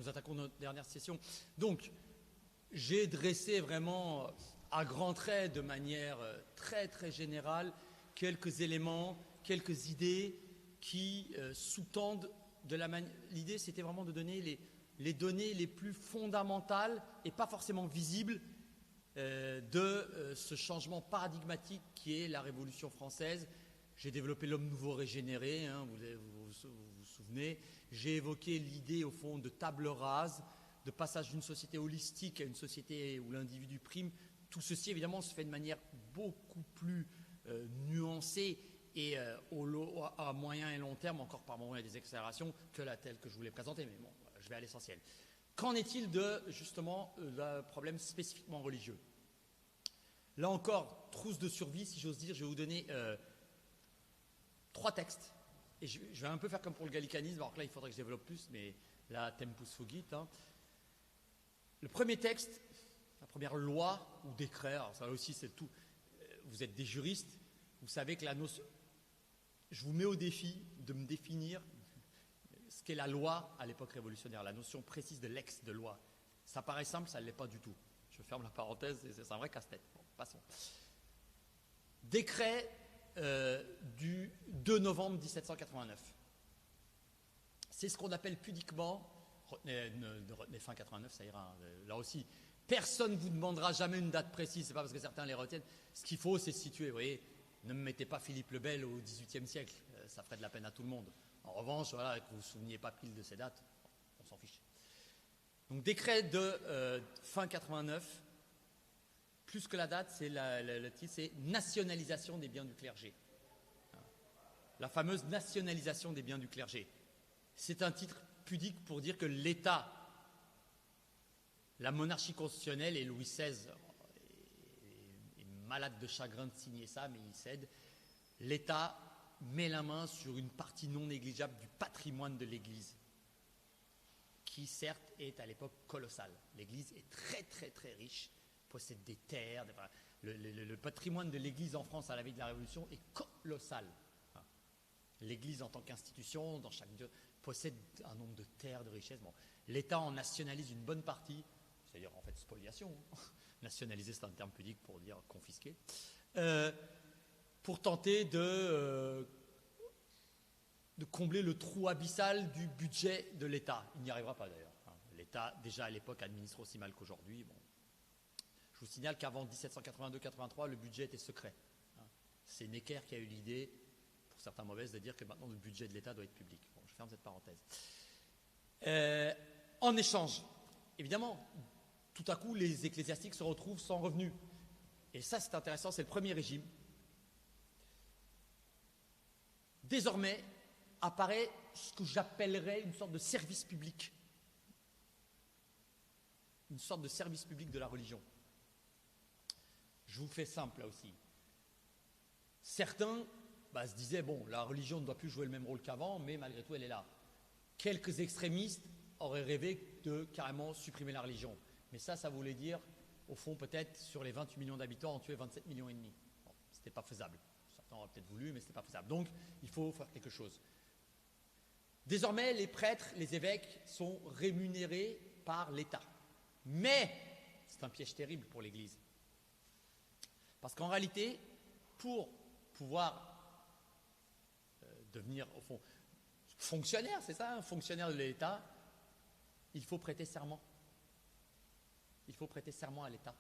nous attaquons notre dernière session. Donc, j'ai dressé vraiment à grands traits, de manière très très générale, quelques éléments, quelques idées qui sous-tendent de la manière. L'idée, c'était vraiment de donner les données les plus fondamentales et pas forcément visibles de ce changement paradigmatique qui est la Révolution française. J'ai développé l'homme nouveau régénéré, hein, vous souvenez. J'ai évoqué l'idée, au fond, de table rase, de passage d'une société holistique à une société où l'individu prime. Tout ceci, évidemment, se fait de manière beaucoup plus nuancée et à moyen et long terme, encore par moment il y a des accélérations, que la telle que je voulais présenter. Mais bon, je vais à l'essentiel. Qu'en est-il de, justement, d'un problème spécifiquement religieux? Là encore, trousse de survie, si j'ose dire, je vais vous donner 3 textes. Et je vais un peu faire comme pour le gallicanisme, alors que là, il faudrait que je développe plus, mais là, tempus fugit. Hein. Le premier texte, la première loi ou décret, alors ça aussi, c'est tout. Vous êtes des juristes, vous savez que la notion. Je vous mets au défi de me définir ce qu'est la loi à l'époque révolutionnaire, la notion précise de l'ex de loi. Ça paraît simple, ça ne l'est pas du tout. Je ferme la parenthèse, c'est un vrai casse-tête. Bon, passons. Décret du 2 novembre 1789. C'est ce qu'on appelle pudiquement, retenez fin 89, ça ira. Là aussi, personne ne vous demandera jamais une date précise, c'est pas parce que certains les retiennent. Ce qu'il faut, c'est se situer. Vous voyez, ne me mettez pas Philippe le Bel au XVIIIe siècle, ça ferait de la peine à tout le monde. En revanche, voilà, que vous ne vous souveniez pas pile de ces dates, on s'en fiche. Donc, décret de fin 89, plus que la date, c'est le titre, c'est nationalisation des biens du clergé. La fameuse nationalisation des biens du clergé. C'est un titre pudique pour dire que l'État, la monarchie constitutionnelle, et Louis XVI est malade de chagrin de signer ça, mais il cède, l'État met la main sur une partie non négligeable du patrimoine de l'Église, qui certes est à l'époque colossal. L'Église est très très très riche, possède des terres, le patrimoine de l'Église en France à la veille de la Révolution est colossal. L'Église en tant qu'institution, dans chaque Dieu, possède un nombre de terres, de richesses. Bon, l'État en nationalise une bonne partie, c'est-à-dire en fait spoliation. Nationaliser, c'est un terme pudique pour dire confisquer. Pour tenter de combler le trou abyssal du budget de l'État. Il n'y arrivera pas d'ailleurs. L'État, déjà à l'époque, administre aussi mal qu'aujourd'hui. Bon. Je vous signale qu'avant 1782-83, le budget était secret. C'est Necker qui a eu l'idée, pour certains mauvaises, de dire que maintenant le budget de l'État doit être public. Bon, je ferme cette parenthèse. En échange, évidemment, tout à coup, les ecclésiastiques se retrouvent sans revenus. Et ça, c'est intéressant, c'est le premier régime. Désormais, apparaît ce que j'appellerais une sorte de service public. Une sorte de service public de la religion. Je vous fais simple là aussi. Certains se disaient, bon, la religion ne doit plus jouer le même rôle qu'avant, mais malgré tout, elle est là. Quelques extrémistes auraient rêvé de carrément supprimer la religion. Mais ça voulait dire, au fond, peut-être, sur les 28 millions d'habitants, en tuer 27 millions et demi. Bon, c'était pas faisable. Certains auraient peut-être voulu, mais c'était pas faisable. Donc, il faut faire quelque chose. Désormais, les prêtres, les évêques sont rémunérés par l'État. Mais, c'est un piège terrible pour l'Église. Parce qu'en réalité, pour pouvoir devenir, au fond, fonctionnaire, c'est ça, un fonctionnaire de l'État, il faut prêter serment. Il faut prêter serment à l'État.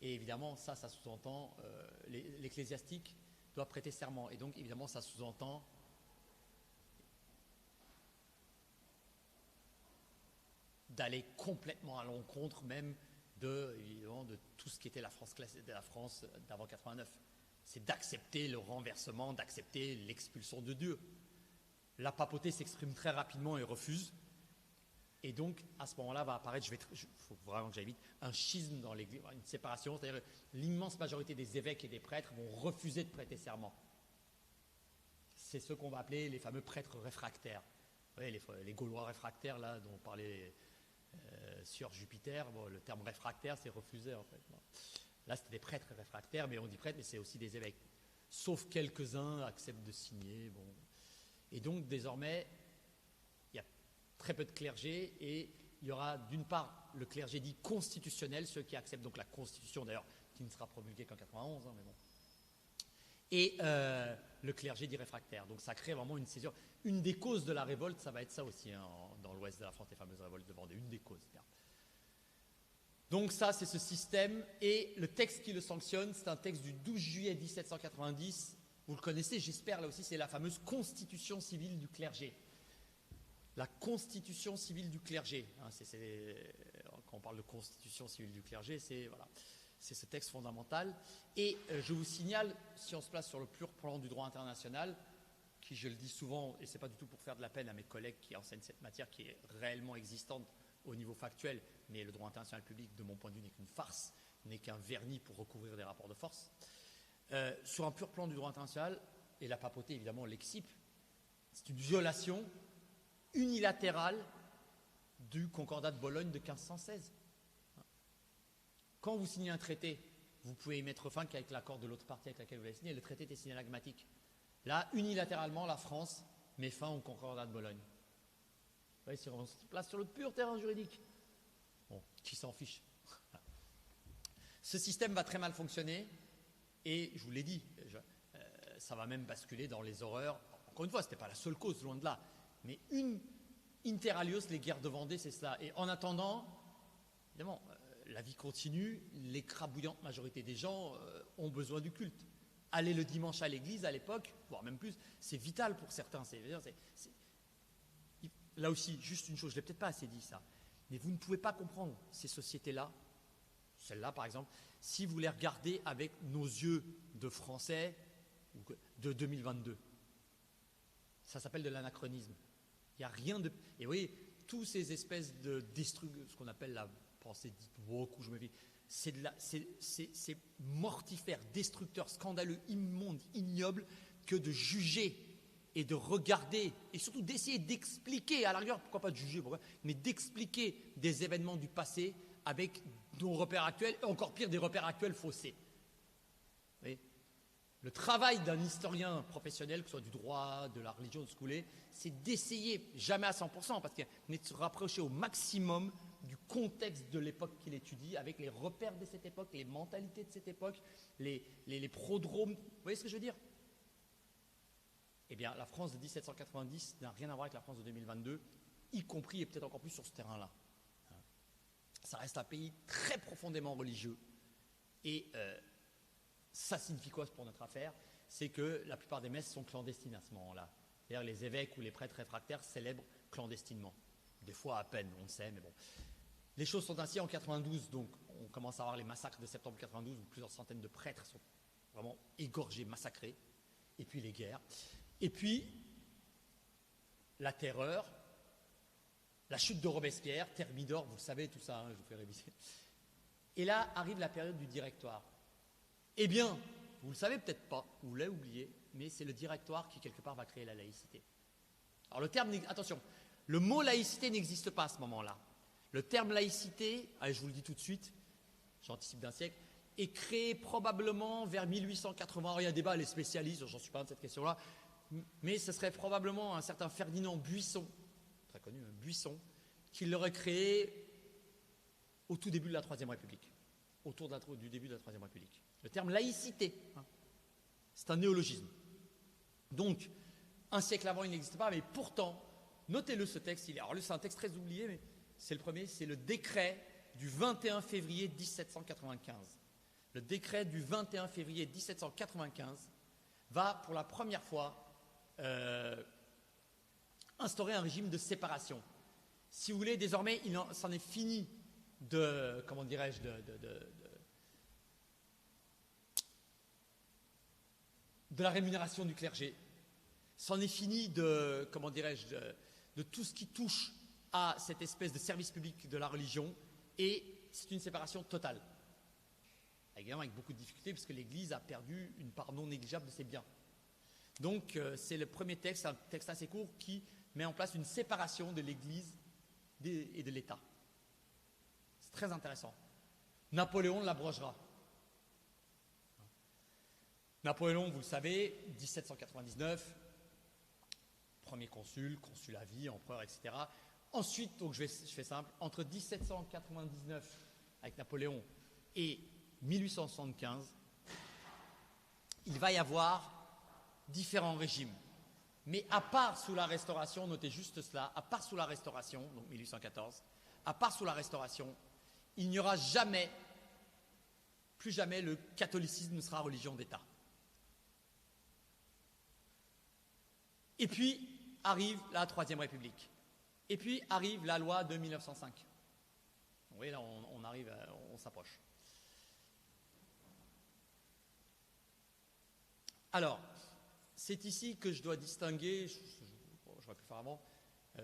Et évidemment, ça sous-entend, l'ecclésiastique doit prêter serment. Et donc, évidemment, ça sous-entend d'aller complètement à l'encontre même de tout ce qui était la France classique, de la France d'avant 89. C'est d'accepter le renversement, d'accepter l'expulsion de Dieu. La papauté s'exprime très rapidement et refuse. Et donc, à ce moment-là, va apparaître, il faut vraiment que j'aille vite, un schisme dans l'Église, une séparation, c'est-à-dire l'immense majorité des évêques et des prêtres vont refuser de prêter serment. C'est ce qu'on va appeler les fameux prêtres réfractaires. Vous voyez, les Gaulois réfractaires, là, dont on parlait sur Jupiter, bon, le terme réfractaire, c'est refusé, en fait. Bon. Là, c'était des prêtres réfractaires, mais on dit prêtres, mais c'est aussi des évêques. Sauf quelques-uns acceptent de signer. Bon. Et donc, désormais, il y a très peu de clergé, et il y aura d'une part le clergé dit constitutionnel, ceux qui acceptent donc la Constitution, d'ailleurs, qui ne sera promulguée qu'en 91, mais bon. Et le clergé dit réfractaire. Donc ça crée vraiment une césure. Une des causes de la révolte, ça va être ça aussi, dans l'ouest de la France, les fameuses révoltes de Vendée, une des causes. Bien. Donc ça, c'est ce système, et le texte qui le sanctionne, c'est un texte du 12 juillet 1790, vous le connaissez, j'espère, là aussi, c'est la fameuse Constitution civile du clergé. La Constitution civile du clergé, quand on parle de Constitution civile du clergé, c'est ce texte fondamental. Et je vous signale, si on se place sur le pur plan du droit international, qui, je le dis souvent, et ce n'est pas du tout pour faire de la peine à mes collègues qui enseignent cette matière, qui est réellement existante au niveau factuel, mais le droit international public, de mon point de vue, n'est qu'une farce, n'est qu'un vernis pour recouvrir des rapports de force. Sur un pur plan du droit international, et la papauté, évidemment, l'excipe, c'est une violation unilatérale du Concordat de Bologne de 1516. Quand vous signez un traité, vous pouvez y mettre fin qu'avec l'accord de l'autre partie avec laquelle vous l'avez signé, le traité est synalagmatique. Là, unilatéralement, la France met fin au Concordat de Bologne. Vous voyez, si on se place sur le pur terrain juridique, bon, qui s'en fiche. Ce système va très mal fonctionner, et je vous l'ai dit, ça va même basculer dans les horreurs. Encore une fois, ce n'était pas la seule cause, loin de là, mais inter alios, les guerres de Vendée, c'est cela. Et en attendant, évidemment, la vie continue, l'écrabouillante majorité des gens ont besoin du culte. Aller le dimanche à l'église à l'époque, voire même plus, c'est vital pour certains. Là aussi, juste une chose, je ne l'ai peut-être pas assez dit ça, mais vous ne pouvez pas comprendre ces sociétés-là, celle-là par exemple, si vous les regardez avec nos yeux de Français de 2022. Ça s'appelle de l'anachronisme. Il n'y a rien de... Et vous voyez, tous ces espèces de destruction, ce qu'on appelle la pensée dite woke, où je me dis, c'est mortifère, destructeur, scandaleux, immonde, ignoble, que de juger et de regarder, et surtout d'essayer d'expliquer, à la rigueur, pourquoi pas de juger, mais d'expliquer des événements du passé avec nos repères actuels, et encore pire, des repères actuels faussés. Vous voyez ? Le travail d'un historien professionnel, que ce soit du droit, de la religion, de ce que vous voulez, c'est d'essayer, jamais à 100%, parce qu'il est de se rapprocher au maximum du contexte de l'époque qu'il étudie, avec les repères de cette époque, les mentalités de cette époque, les prodromes. Vous voyez ce que je veux dire ? Eh bien, la France de 1790 n'a rien à voir avec la France de 2022, y compris et peut-être encore plus sur ce terrain-là. Ça reste un pays très profondément religieux, et ça signifie quoi pour notre affaire ? C'est que la plupart des messes sont clandestines à ce moment-là. C'est-à-dire les évêques ou les prêtres réfractaires célèbrent clandestinement. Des fois à peine, on le sait, mais bon. Les choses sont ainsi en 92, donc on commence à avoir les massacres de septembre 92, où plusieurs centaines de prêtres sont vraiment égorgés, massacrés, et puis les guerres. Et puis, la terreur, la chute de Robespierre, Thermidor, vous le savez tout ça, je vous fais réviser. Et là arrive la période du Directoire. Eh bien, vous le savez peut-être pas, vous l'avez oublié, mais c'est le Directoire qui quelque part va créer la laïcité. Alors le terme, attention, le mot laïcité n'existe pas à ce moment-là. Le terme laïcité, allez, je vous le dis tout de suite, j'anticipe d'un siècle, est créé probablement vers 1880. Alors, il y a débat, les spécialistes, j'en suis pas de cette question-là, mais ce serait probablement un certain Ferdinand Buisson, très connu, Buisson, qui l'aurait créé au tout début de la Troisième République, autour du début de la Troisième République. Le terme laïcité, c'est un néologisme. Donc, un siècle avant, il n'existe pas, mais pourtant, notez-le ce texte, alors c'est un texte très oublié, mais c'est le premier, c'est le décret du 21 février 1795. Le décret du 21 février 1795 va pour la première fois instaurer un régime de séparation. Si vous voulez, désormais, c'en est fini de, comment dirais-je, de la rémunération du clergé. C'en est fini de, comment dirais-je, de tout ce qui touche à cette espèce de service public de la religion, et c'est une séparation totale. Également avec beaucoup de difficultés, parce que l'Église a perdu une part non négligeable de ses biens. Donc c'est le premier texte, un texte assez court, qui met en place une séparation de l'Église et de l'État. C'est très intéressant. Napoléon l'abrogera. Napoléon, vous le savez, 1799, premier consul à vie, empereur, etc., Ensuite, donc je fais simple, entre 1799 avec Napoléon et 1875, il va y avoir différents régimes. Mais à part sous la Restauration, notez juste cela, à part sous la Restauration, donc 1814, à part sous la Restauration, il n'y aura jamais, plus jamais, le catholicisme ne sera religion d'État. Et puis arrive la Troisième République. Et puis arrive la loi de 1905. Vous voyez, là, on s'approche. Alors, c'est ici que je dois distinguer, j'aurais pu faire avant,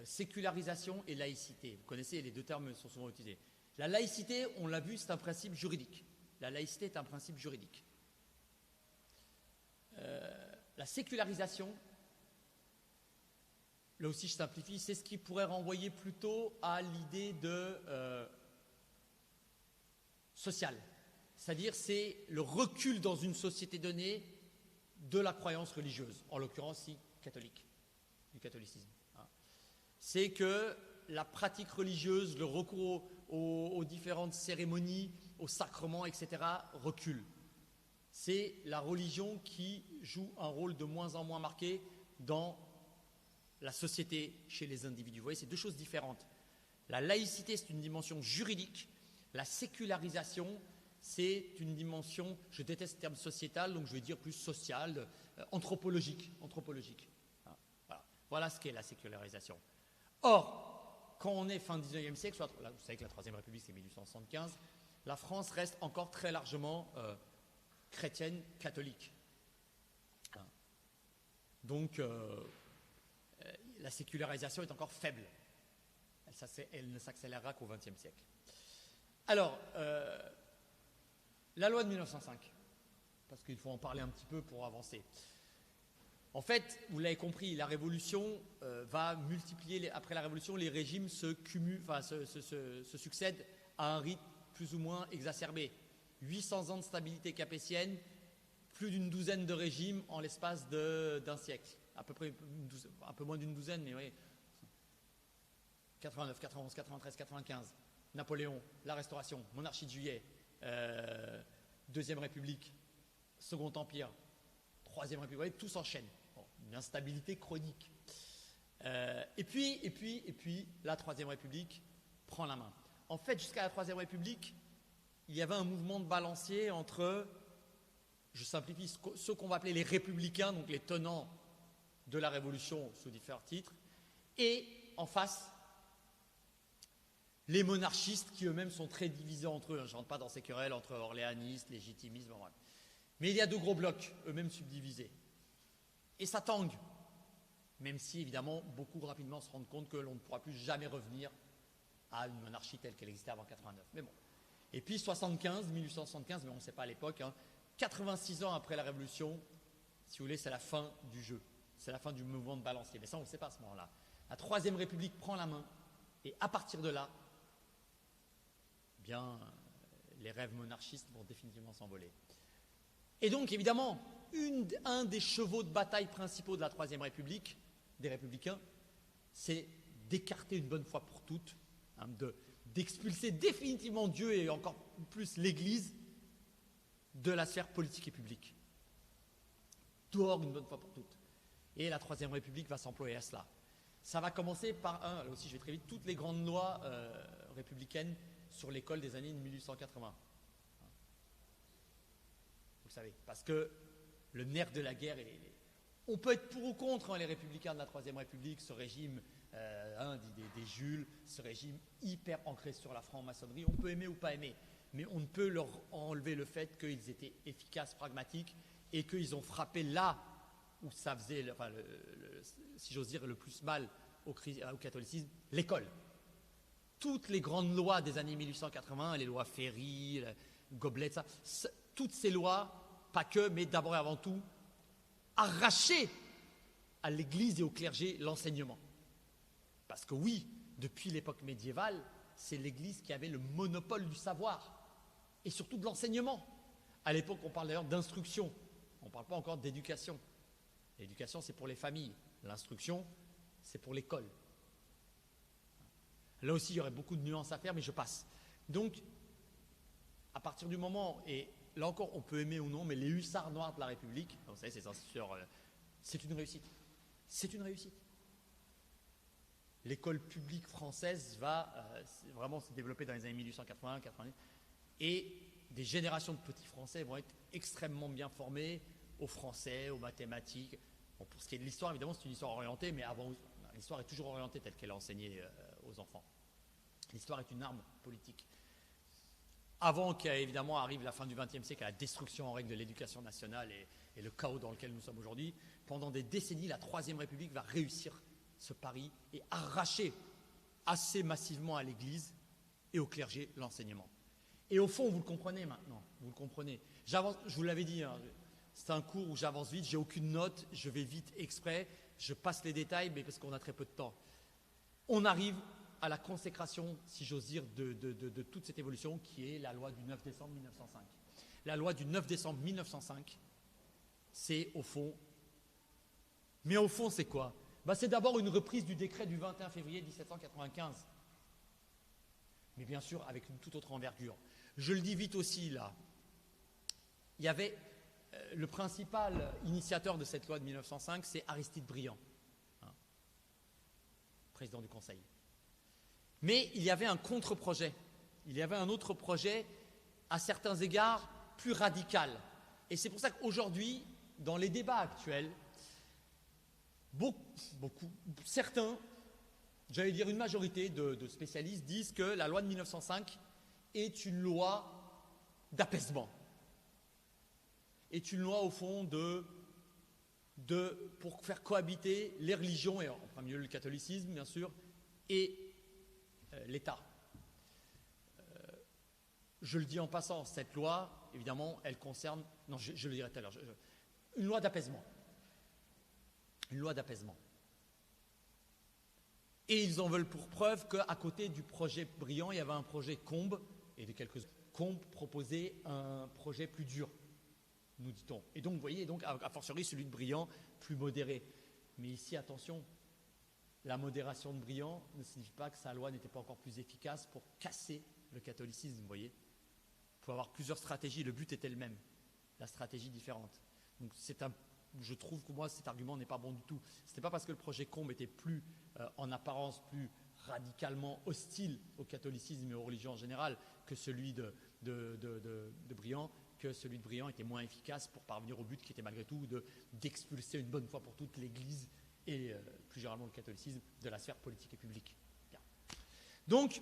sécularisation et laïcité. Vous connaissez, les deux termes sont souvent utilisés. La laïcité, on l'a vu, c'est un principe juridique. La laïcité est un principe juridique. La sécularisation, là aussi je simplifie, c'est ce qui pourrait renvoyer plutôt à l'idée de sociale. C'est-à-dire c'est le recul dans une société donnée de la croyance religieuse, en l'occurrence si catholique, du catholicisme. C'est que la pratique religieuse, le recours aux différentes cérémonies, aux sacrements, etc., recule. C'est la religion qui joue un rôle de moins en moins marqué dans la société, chez les individus. Vous voyez, c'est deux choses différentes. La laïcité, c'est une dimension juridique. La sécularisation, c'est une dimension, je déteste le terme sociétal, donc je vais dire plus sociale, anthropologique. Voilà ce qu'est la sécularisation. Or, quand on est fin 19e siècle, vous savez que la Troisième République, c'est 1875, la France reste encore très largement chrétienne, catholique. Donc, la sécularisation est encore faible. Elle ne s'accélérera qu'au XXe siècle. Alors, la loi de 1905, parce qu'il faut en parler un petit peu pour avancer. En fait, vous l'avez compris, la Révolution va multiplier, après la Révolution, les régimes se succèdent à un rythme plus ou moins exacerbé. 800 ans de stabilité capétienne, plus d'une douzaine de régimes en l'espace d'un siècle. À peu près un peu moins d'une douzaine, mais oui. 89, 91, 93, 95, Napoléon, la Restauration, monarchie de Juillet, Deuxième République, Second Empire, Troisième République, tout s'enchaîne. Bon, une instabilité chronique. Et puis, la Troisième République prend la main. En fait, jusqu'à la Troisième République, il y avait un mouvement de balancier entre, je simplifie, ceux qu'on va appeler les républicains, donc les tenants de la Révolution sous différents titres, et en face, les monarchistes qui eux-mêmes sont très divisés entre eux. Je ne rentre pas dans ces querelles entre orléanistes, légitimistes, bon, bref. Mais il y a deux gros blocs, eux-mêmes subdivisés. Et ça tangue, même si évidemment beaucoup rapidement se rendent compte que l'on ne pourra plus jamais revenir à une monarchie telle qu'elle existait avant 89. Mais bon. Et puis 1875, mais on ne sait pas à l'époque, 86 ans après la Révolution, si vous voulez, c'est la fin du jeu. C'est la fin du mouvement de balancier. Mais ça, on ne le sait pas à ce moment-là. La Troisième République prend la main, et à partir de là, eh bien, les rêves monarchistes vont définitivement s'envoler. Et donc, évidemment, un des chevaux de bataille principaux de la Troisième République, des Républicains, c'est d'écarter une bonne fois pour toutes, d'expulser définitivement Dieu et encore plus l'Église de la sphère politique et publique. Dehors une bonne fois pour toutes. Et la Troisième République va s'employer à cela. Ça va commencer par là aussi je vais très vite, toutes les grandes lois républicaines sur l'école des années 1880. Vous le savez, parce que le nerf de la guerre, on peut être pour ou contre les républicains de la Troisième République, ce régime des Jules, ce régime hyper ancré sur la franc-maçonnerie, on peut aimer ou pas aimer, mais on ne peut leur enlever le fait qu'ils étaient efficaces, pragmatiques, et qu'ils ont frappé là où ça faisait, si j'ose dire, le plus mal au catholicisme, l'école. Toutes les grandes lois des années 1880, les lois Ferry, Gobelet, toutes ces lois, pas que, mais d'abord et avant tout, arrachaient à l'Église et au clergé l'enseignement. Parce que oui, depuis l'époque médiévale, c'est l'Église qui avait le monopole du savoir, et surtout de l'enseignement. À l'époque, on parle d'ailleurs d'instruction, on ne parle pas encore d'éducation. L'éducation, c'est pour les familles. L'instruction, c'est pour l'école. Là aussi, il y aurait beaucoup de nuances à faire, mais je passe. Donc, à partir du moment, et là encore, on peut aimer ou non, mais les hussards noirs de la République, vous savez, c'est une réussite. C'est une réussite. L'école publique française va vraiment se développer dans les années 1880, 80, et des générations de petits Français vont être extrêmement bien formés aux français, aux mathématiques. Bon, pour ce qui est de l'histoire, évidemment, c'est une histoire orientée, mais avant, l'histoire est toujours orientée telle qu'elle est enseignée aux enfants. L'histoire est une arme politique. Avant qu'évidemment arrive la fin du XXe siècle, la destruction en règle de l'éducation nationale et le chaos dans lequel nous sommes aujourd'hui, pendant des décennies, la Troisième République va réussir ce pari et arracher assez massivement à l'Église et au clergé l'enseignement. Et au fond, vous le comprenez maintenant, vous le comprenez. J'avance, je vous l'avais dit, hein, c'est un cours où j'avance vite, j'ai aucune note, je vais vite exprès, je passe les détails, mais parce qu'on a très peu de temps. On arrive à la consécration, si j'ose dire, de toute cette évolution qui est la loi du 9 décembre 1905. La loi du 9 décembre 1905, c'est au fond... Mais au fond, c'est quoi? C'est d'abord une reprise du décret du 21 février 1795. Mais bien sûr, avec une toute autre envergure. Je le dis vite aussi, là. Il y avait le principal initiateur de cette loi de 1905, c'est Aristide Briand, hein, président du Conseil. Mais il y avait un contre-projet. Il y avait un autre projet, à certains égards, plus radical. Et c'est pour ça qu'aujourd'hui, dans les débats actuels, certains, j'allais dire une majorité de spécialistes, disent que la loi de 1905 est une loi d'apaisement. Est une loi, au fond, pour faire cohabiter les religions, et en premier lieu le catholicisme, bien sûr, et l'État. Je le dis en passant, cette loi, évidemment, elle concerne... Non, je le dirai tout à l'heure. Une loi d'apaisement. Une loi d'apaisement. Et ils en veulent pour preuve qu'à côté du projet Briand, il y avait un projet Combes, et de quelques Combes proposait un projet plus dur, nous dit-on. Et donc, vous voyez, donc, a fortiori, celui de Briand, plus modéré. Mais ici, attention, la modération de Briand ne signifie pas que sa loi n'était pas encore plus efficace pour casser le catholicisme, vous voyez. Il faut avoir plusieurs stratégies, le but était le même, la stratégie différente. Donc je trouve que moi cet argument n'est pas bon du tout. Ce n'était pas parce que le projet Combes était plus, en apparence, plus radicalement hostile au catholicisme et aux religions en général que celui de Briand, que celui de Briand était moins efficace pour parvenir au but qui était malgré tout d'expulser une bonne fois pour toutes l'Église et plus généralement le catholicisme de la sphère politique et publique. Bien. Donc,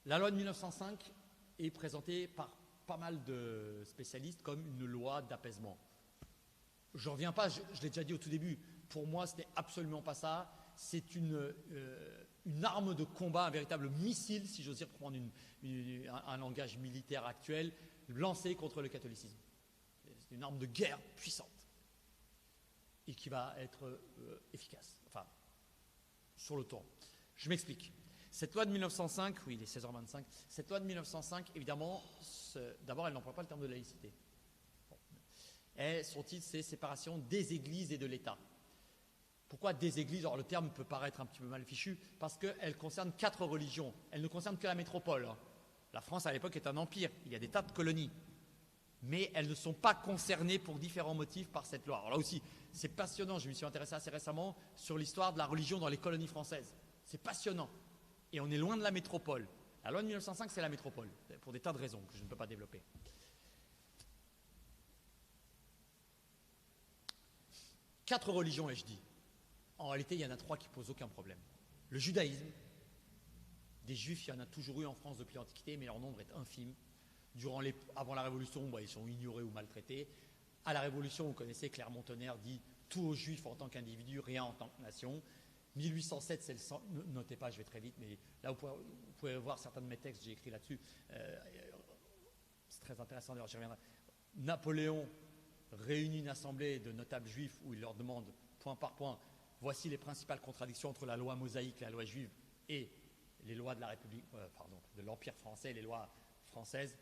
la loi de 1905 est présentée par pas mal de spécialistes comme une loi d'apaisement. Je ne reviens pas, je l'ai déjà dit au tout début, pour moi ce n'est absolument pas ça, c'est une arme de combat, un véritable missile, si j'ose dire, pour prendre un langage militaire actuel, lancé contre le catholicisme. C'est une arme de guerre puissante et qui va être efficace, enfin, sur le temps. Je m'explique. Cette loi de 1905, oui, il est 16h25, cette loi de 1905, évidemment, d'abord, elle n'emploie pas le terme de laïcité. Bon. Et son titre, c'est séparation des églises et de l'État. Pourquoi des églises? Alors, le terme peut paraître un petit peu mal fichu, parce qu'elle concerne 4 religions. Elle ne concerne que la métropole. La France, à l'époque, est un empire. Il y a des tas de colonies. Mais elles ne sont pas concernées pour différents motifs par cette loi. Alors là aussi, c'est passionnant. Je me suis intéressé assez récemment sur l'histoire de la religion dans les colonies françaises. C'est passionnant. Et on est loin de la métropole. La loi de 1905, c'est la métropole, pour des tas de raisons que je ne peux pas développer. Quatre religions, ai-je dit. En réalité, il y en a 3 qui posent aucun problème. Le judaïsme, des juifs, il y en a toujours eu en France depuis l'Antiquité, mais leur nombre est infime. Avant la Révolution, ils sont ignorés ou maltraités. À la Révolution, vous connaissez, Clermont-Tonnerre dit « tout aux juifs en tant qu'individu, rien en tant que nation ». 1807, c'est le... Notez pas, je vais très vite, mais là, vous pouvez voir certains de mes textes, j'ai écrit là-dessus. C'est très intéressant, d'ailleurs, j'y reviendrai. Napoléon réunit une assemblée de notables juifs où il leur demande, point par point, voici les principales contradictions entre la loi mosaïque, la loi juive et les lois de la République, de l'Empire français, les lois françaises.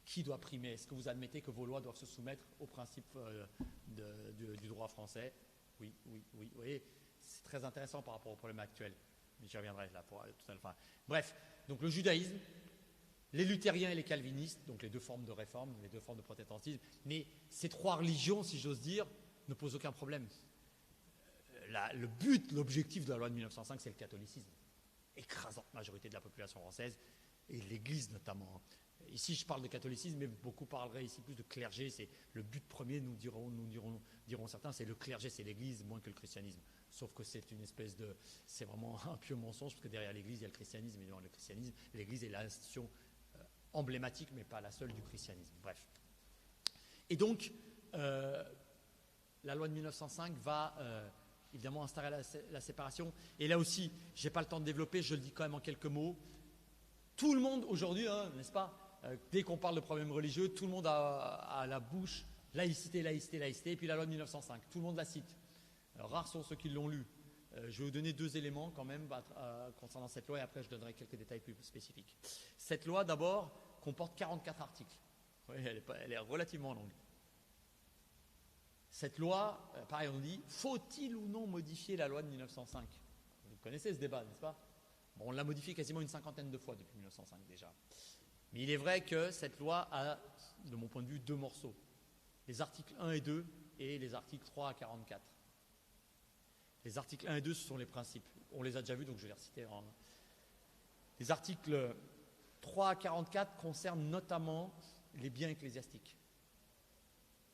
Qui doit primer? Est-ce que vous admettez que vos lois doivent se soumettre aux principes du droit français? Oui. C'est très intéressant par rapport au problème actuel. Mais j'y reviendrai là pour tout à l'heure. Enfin, bref, donc le judaïsme, les luthériens et les calvinistes, donc les deux formes de réforme, les deux formes de protestantisme, mais ces trois religions, si j'ose dire, ne posent aucun problème. Le but, l'objectif de la loi de 1905, c'est le catholicisme. Écrasante majorité de la population française, et l'Église notamment. Ici, je parle de catholicisme, mais beaucoup parleraient ici plus de clergé. C'est le but premier, diront certains, c'est le clergé, c'est l'Église, moins que le christianisme. Sauf que c'est une espèce de... C'est vraiment un pieux mensonge, parce que derrière l'Église, il y a le christianisme, et dans le christianisme, l'Église est l'institution emblématique, mais pas la seule du christianisme. Bref. Et donc, la loi de 1905 va évidemment instaurer la séparation. Et là aussi, je n'ai pas le temps de développer, je le dis quand même en quelques mots. Tout le monde aujourd'hui, n'est-ce pas, dès qu'on parle de problèmes religieux, tout le monde a à la bouche laïcité, laïcité, laïcité, et puis la loi de 1905. Tout le monde la cite. Alors, rares sont ceux qui l'ont lu. Je vais vous donner deux éléments quand même concernant cette loi, et après je donnerai quelques détails plus spécifiques. Cette loi, d'abord, comporte 44 articles. Oui, elle est relativement longue. Cette loi, pareil, on dit, faut-il ou non modifier la loi de 1905 ? Vous connaissez ce débat, n'est-ce pas ? Bon, on l'a modifié quasiment une cinquantaine de fois depuis 1905 déjà. Mais il est vrai que cette loi a, de mon point de vue, deux morceaux. Les articles 1 et 2 et les articles 3 à 44. Les articles 1 et 2, ce sont les principes. On les a déjà vus, donc je vais les reciter. Les articles 3 à 44 concernent notamment les biens ecclésiastiques,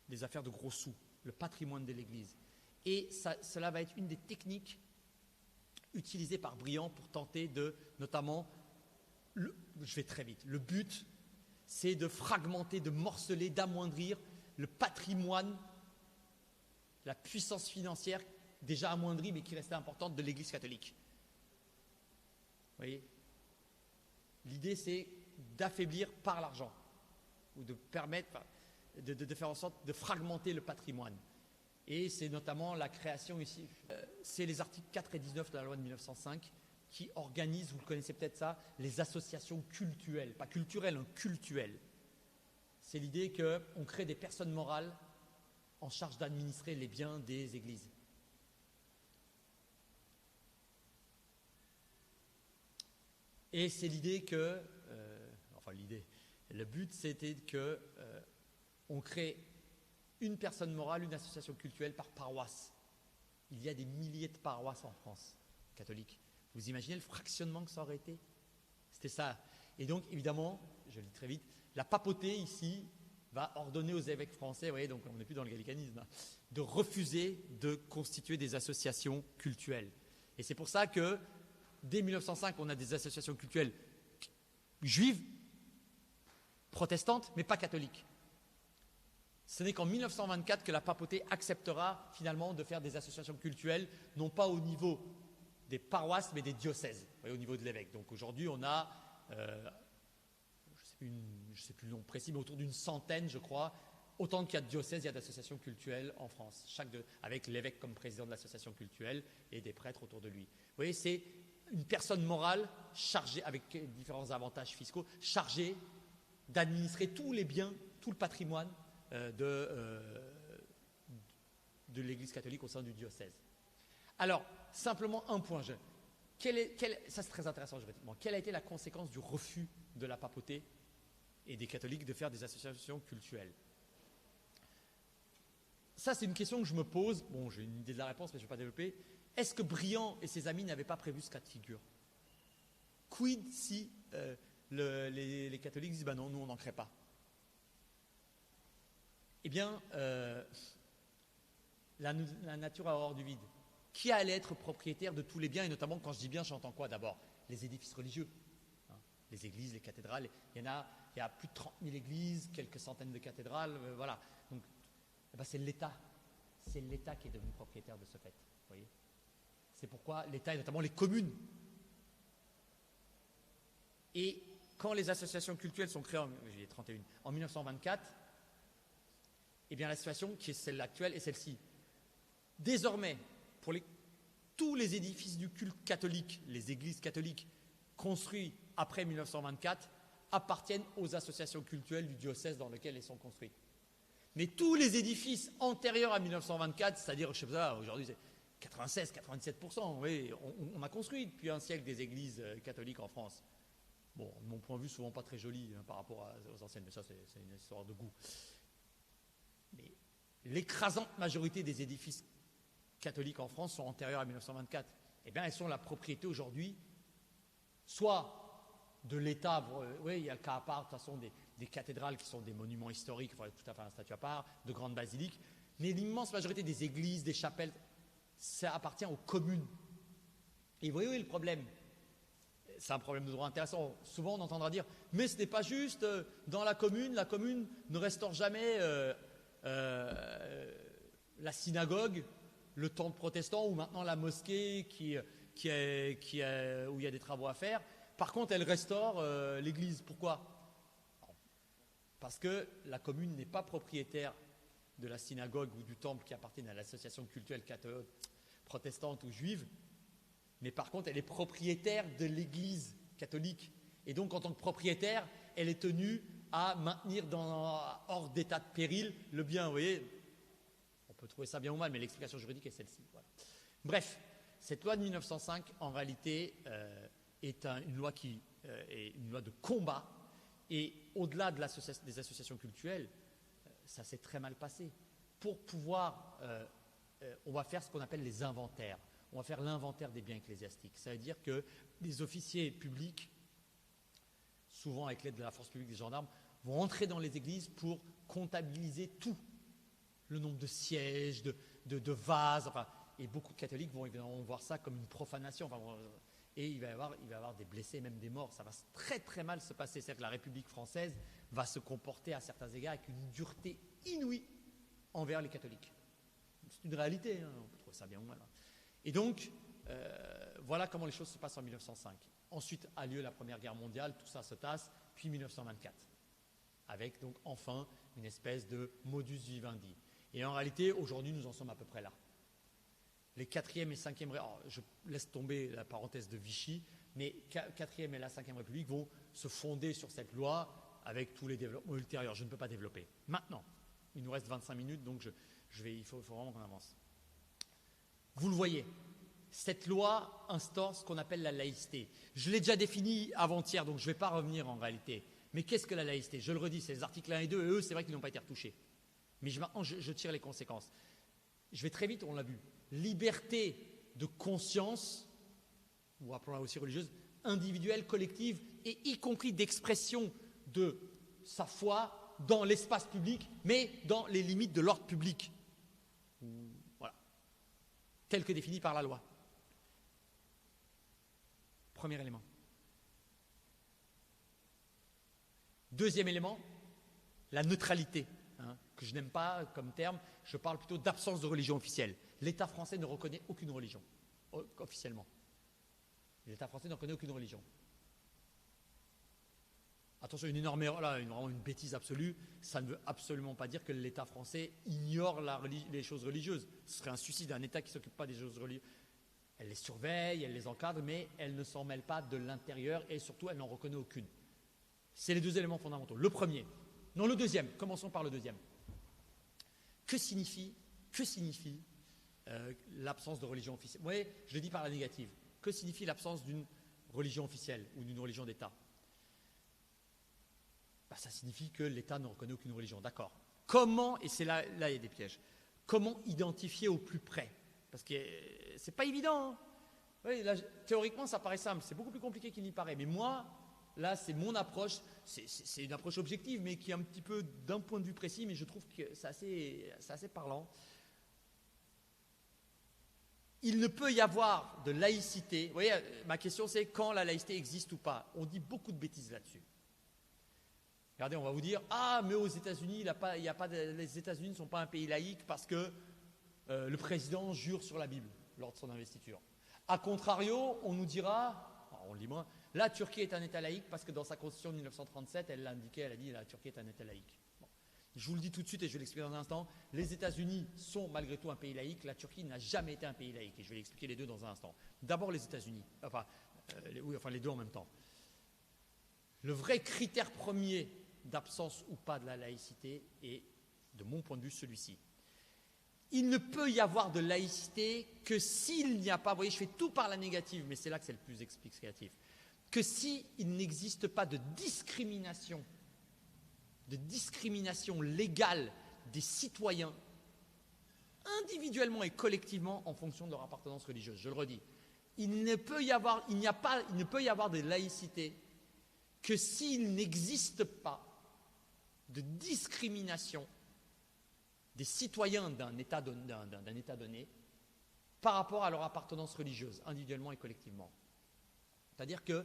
les affaires de gros sous, le patrimoine de l'Église. Et cela va être une des techniques utilisées par Briand pour tenter de, notamment, je vais très vite, le but, c'est de fragmenter, de morceler, d'amoindrir le patrimoine, la puissance financière déjà amoindrie, mais qui restait importante de l'Église catholique. Vous voyez ? L'idée, c'est d'affaiblir par l'argent, ou de permettre, de faire en sorte de fragmenter le patrimoine. Et c'est notamment la création ici, c'est les articles 4 et 19 de la loi de 1905 qui organisent, vous le connaissez peut-être ça, les associations cultuelles, pas culturelles, cultuelles. C'est l'idée qu'on crée des personnes morales en charge d'administrer les biens des églises. Et c'est l'idée que, le but c'était que on crée une personne morale, une association cultuelle par paroisse. Il y a des milliers de paroisses en France catholiques. Vous imaginez le fractionnement que ça aurait été ? C'était ça. Et donc, évidemment, je le dis très vite, la papauté ici va ordonner aux évêques français, vous voyez, donc on n'est plus dans le gallicanisme, de refuser de constituer des associations cultuelles. Et c'est pour ça que, dès 1905, on a des associations cultuelles juives, protestantes, mais pas catholiques. Ce n'est qu'en 1924 que la papauté acceptera finalement de faire des associations cultuelles, non pas au niveau des paroisses, mais des diocèses, au niveau de l'évêque. Donc aujourd'hui, on a, je ne sais plus le nom précis, mais autour d'une centaine, je crois, autant qu'il y a de diocèses, il y a d'associations cultuelles en France, avec l'évêque comme président de l'association cultuelle et des prêtres autour de lui. Vous voyez, c'est une personne morale chargée, avec différents avantages fiscaux, chargée d'administrer tous les biens, tout le patrimoine de l'Église catholique au sein du diocèse. Alors, simplement un point. Ça c'est très intéressant juridiquement. Quelle a été la conséquence du refus de la papauté et des catholiques de faire des associations cultuelles ? Ça, c'est une question que je me pose. Bon, j'ai une idée de la réponse, mais je ne vais pas développer. Est-ce que Briand et ses amis n'avaient pas prévu ce cas de figure ? Quid si les catholiques disent « ben non, nous on n'en crée pas ». Eh bien, la nature a horreur du vide. Qui allait être propriétaire de tous les biens ? Et notamment, quand je dis bien, j'entends quoi d'abord ? Les édifices religieux, les églises, les cathédrales. Il y a plus de 30 000 églises, quelques centaines de cathédrales, voilà. Donc, c'est l'État. C'est l'État qui est devenu propriétaire de ce fait. Vous voyez ? C'est pourquoi l'État, et notamment les communes. Et quand les associations cultuelles sont créées en 1924, eh bien la situation qui est celle actuelle est celle-ci. Désormais, pour tous les édifices du culte catholique, les églises catholiques construits après 1924 appartiennent aux associations cultuelles du diocèse dans lequel elles sont construites. Mais tous les édifices antérieurs à 1924, c'est-à-dire, je sais pas, aujourd'hui, c'est 96, 97%, oui, on a construit depuis un siècle des églises catholiques en France. Bon, de mon point de vue, souvent pas très joli par rapport aux anciennes, mais ça c'est une histoire de goût. Mais l'écrasante majorité des édifices catholiques en France sont antérieurs à 1924. Eh bien, elles sont la propriété aujourd'hui, soit de l'État, oui, il y a le cas à part, de toute façon, des cathédrales qui sont des monuments historiques, il faudrait tout à fait un statut à part, de grandes basiliques, mais l'immense majorité des églises, des chapelles, ça appartient aux communes. Et vous voyez où est le problème? C'est un problème de droit intéressant. Souvent, on entendra dire « mais ce n'est pas juste, dans la commune ne restaure jamais la synagogue, le temple protestant ou maintenant la mosquée où il y a des travaux à faire. Par contre, elle restaure l'église. Pourquoi? Parce que la commune n'est pas propriétaire de la synagogue ou du temple qui appartiennent à l'association cultuelle catholique, protestante ou juive, mais par contre, elle est propriétaire de l'église catholique. Et donc, en tant que propriétaire, elle est tenue à maintenir hors d'état de péril le bien. Vous voyez, on peut trouver ça bien ou mal, mais l'explication juridique est celle-ci. Voilà. Bref, cette loi de 1905, en réalité, est une loi qui est une loi de combat. Et au-delà des associations cultuelles, ça s'est très mal passé. Pour pouvoir, on va faire ce qu'on appelle les inventaires. On va faire l'inventaire des biens ecclésiastiques. Ça veut dire que les officiers publics, souvent avec l'aide de la force publique des gendarmes, vont entrer dans les églises pour comptabiliser tout. Le nombre de sièges, de vases, enfin, et beaucoup de catholiques vont évidemment voir ça comme une profanation. Enfin, et il va y avoir des blessés, même des morts. Ça va très très mal se passer. C'est-à-dire que la République française va se comporter à certains égards avec une dureté inouïe envers les catholiques. C'est une réalité, hein, on peut trouver ça bien ou mal. Hein. Et donc, voilà comment les choses se passent en 1905. Ensuite a lieu la Première Guerre mondiale, tout ça se tasse, puis 1924, avec donc enfin une espèce de modus vivendi. Et en réalité, aujourd'hui, nous en sommes à peu près là. Les 4e et 5e, alors je laisse tomber la parenthèse de Vichy, mais 4e et la 5e République vont se fonder sur cette loi avec tous les développements ultérieurs. Je ne peux pas développer. Maintenant, il nous reste 25 minutes, donc il faut vraiment qu'on avance. Vous le voyez, cette loi instaure ce qu'on appelle la laïcité. Je l'ai déjà défini avant-hier, donc je ne vais pas revenir en réalité. Mais qu'est-ce que la laïcité? Je le redis, c'est les articles 1 et 2, et eux, c'est vrai qu'ils n'ont pas été retouchés. Mais maintenant, je tire les conséquences. Je vais très vite, on l'a vu. Liberté de conscience, ou appelons-la aussi religieuse, individuelle, collective, et y compris d'expression de sa foi dans l'espace public, mais dans les limites de l'ordre public. Voilà. Tel que défini par la loi. Premier élément. Deuxième élément, la neutralité, que je n'aime pas comme terme, je parle plutôt d'absence de religion officielle. L'État français ne reconnaît aucune religion, officiellement. L'État français ne reconnaît aucune religion. Attention, une énorme erreur, là, vraiment une bêtise absolue, ça ne veut absolument pas dire que l'État français ignore les choses religieuses. Ce serait un suicide, un État qui ne s'occupe pas des choses religieuses. Elle les surveille, elle les encadre, mais elle ne s'en mêle pas de l'intérieur et surtout, elle n'en reconnaît aucune. C'est les deux éléments fondamentaux. Le deuxième, commençons par le deuxième. Que signifie l'absence de religion officielle? Vous voyez, je le dis par la négative. Que signifie l'absence d'une religion officielle ou d'une religion d'État? Ça signifie que l'État ne reconnaît aucune religion. D'accord. Comment, et c'est là il y a des pièges, comment identifier au plus près? Parce que c'est pas évident. Hein. Oui, là, théoriquement, ça paraît simple. C'est beaucoup plus compliqué qu'il n'y paraît. Mais moi, là, c'est mon approche. C'est une approche objective, mais qui est un petit peu d'un point de vue précis, mais je trouve que c'est assez parlant. Il ne peut y avoir de laïcité. Vous voyez, ma question, c'est quand la laïcité existe ou pas. On dit beaucoup de bêtises là-dessus. Regardez, on va vous dire « Ah, mais aux États-Unis, les États-Unis ne sont pas un pays laïque parce que le président jure sur la Bible lors de son investiture. » A contrario, on nous dira, on le dit moins, la Turquie est un État laïque parce que dans sa constitution de 1937, elle l'a indiqué, elle a dit la Turquie est un État laïque. Bon. Je vous le dis tout de suite et je vais l'expliquer dans un instant. Les États-Unis sont malgré tout un pays laïque, la Turquie n'a jamais été un pays laïque et je vais l'expliquer les deux dans un instant. D'abord les États-Unis, les deux en même temps. Le vrai critère premier d'absence ou pas de la laïcité est, de mon point de vue, celui-ci. il ne peut y avoir de laïcité que s'il n'y a pas, vous voyez, je fais tout par la négative, mais c'est là que c'est le plus explicatif, que s'il n'existe pas de discrimination légale des citoyens, individuellement et collectivement, en fonction de leur appartenance religieuse. Je le redis, il ne peut y avoir de laïcité que s'il n'existe pas de discrimination des citoyens d'un État donné par rapport à leur appartenance religieuse, individuellement et collectivement. C'est-à-dire que,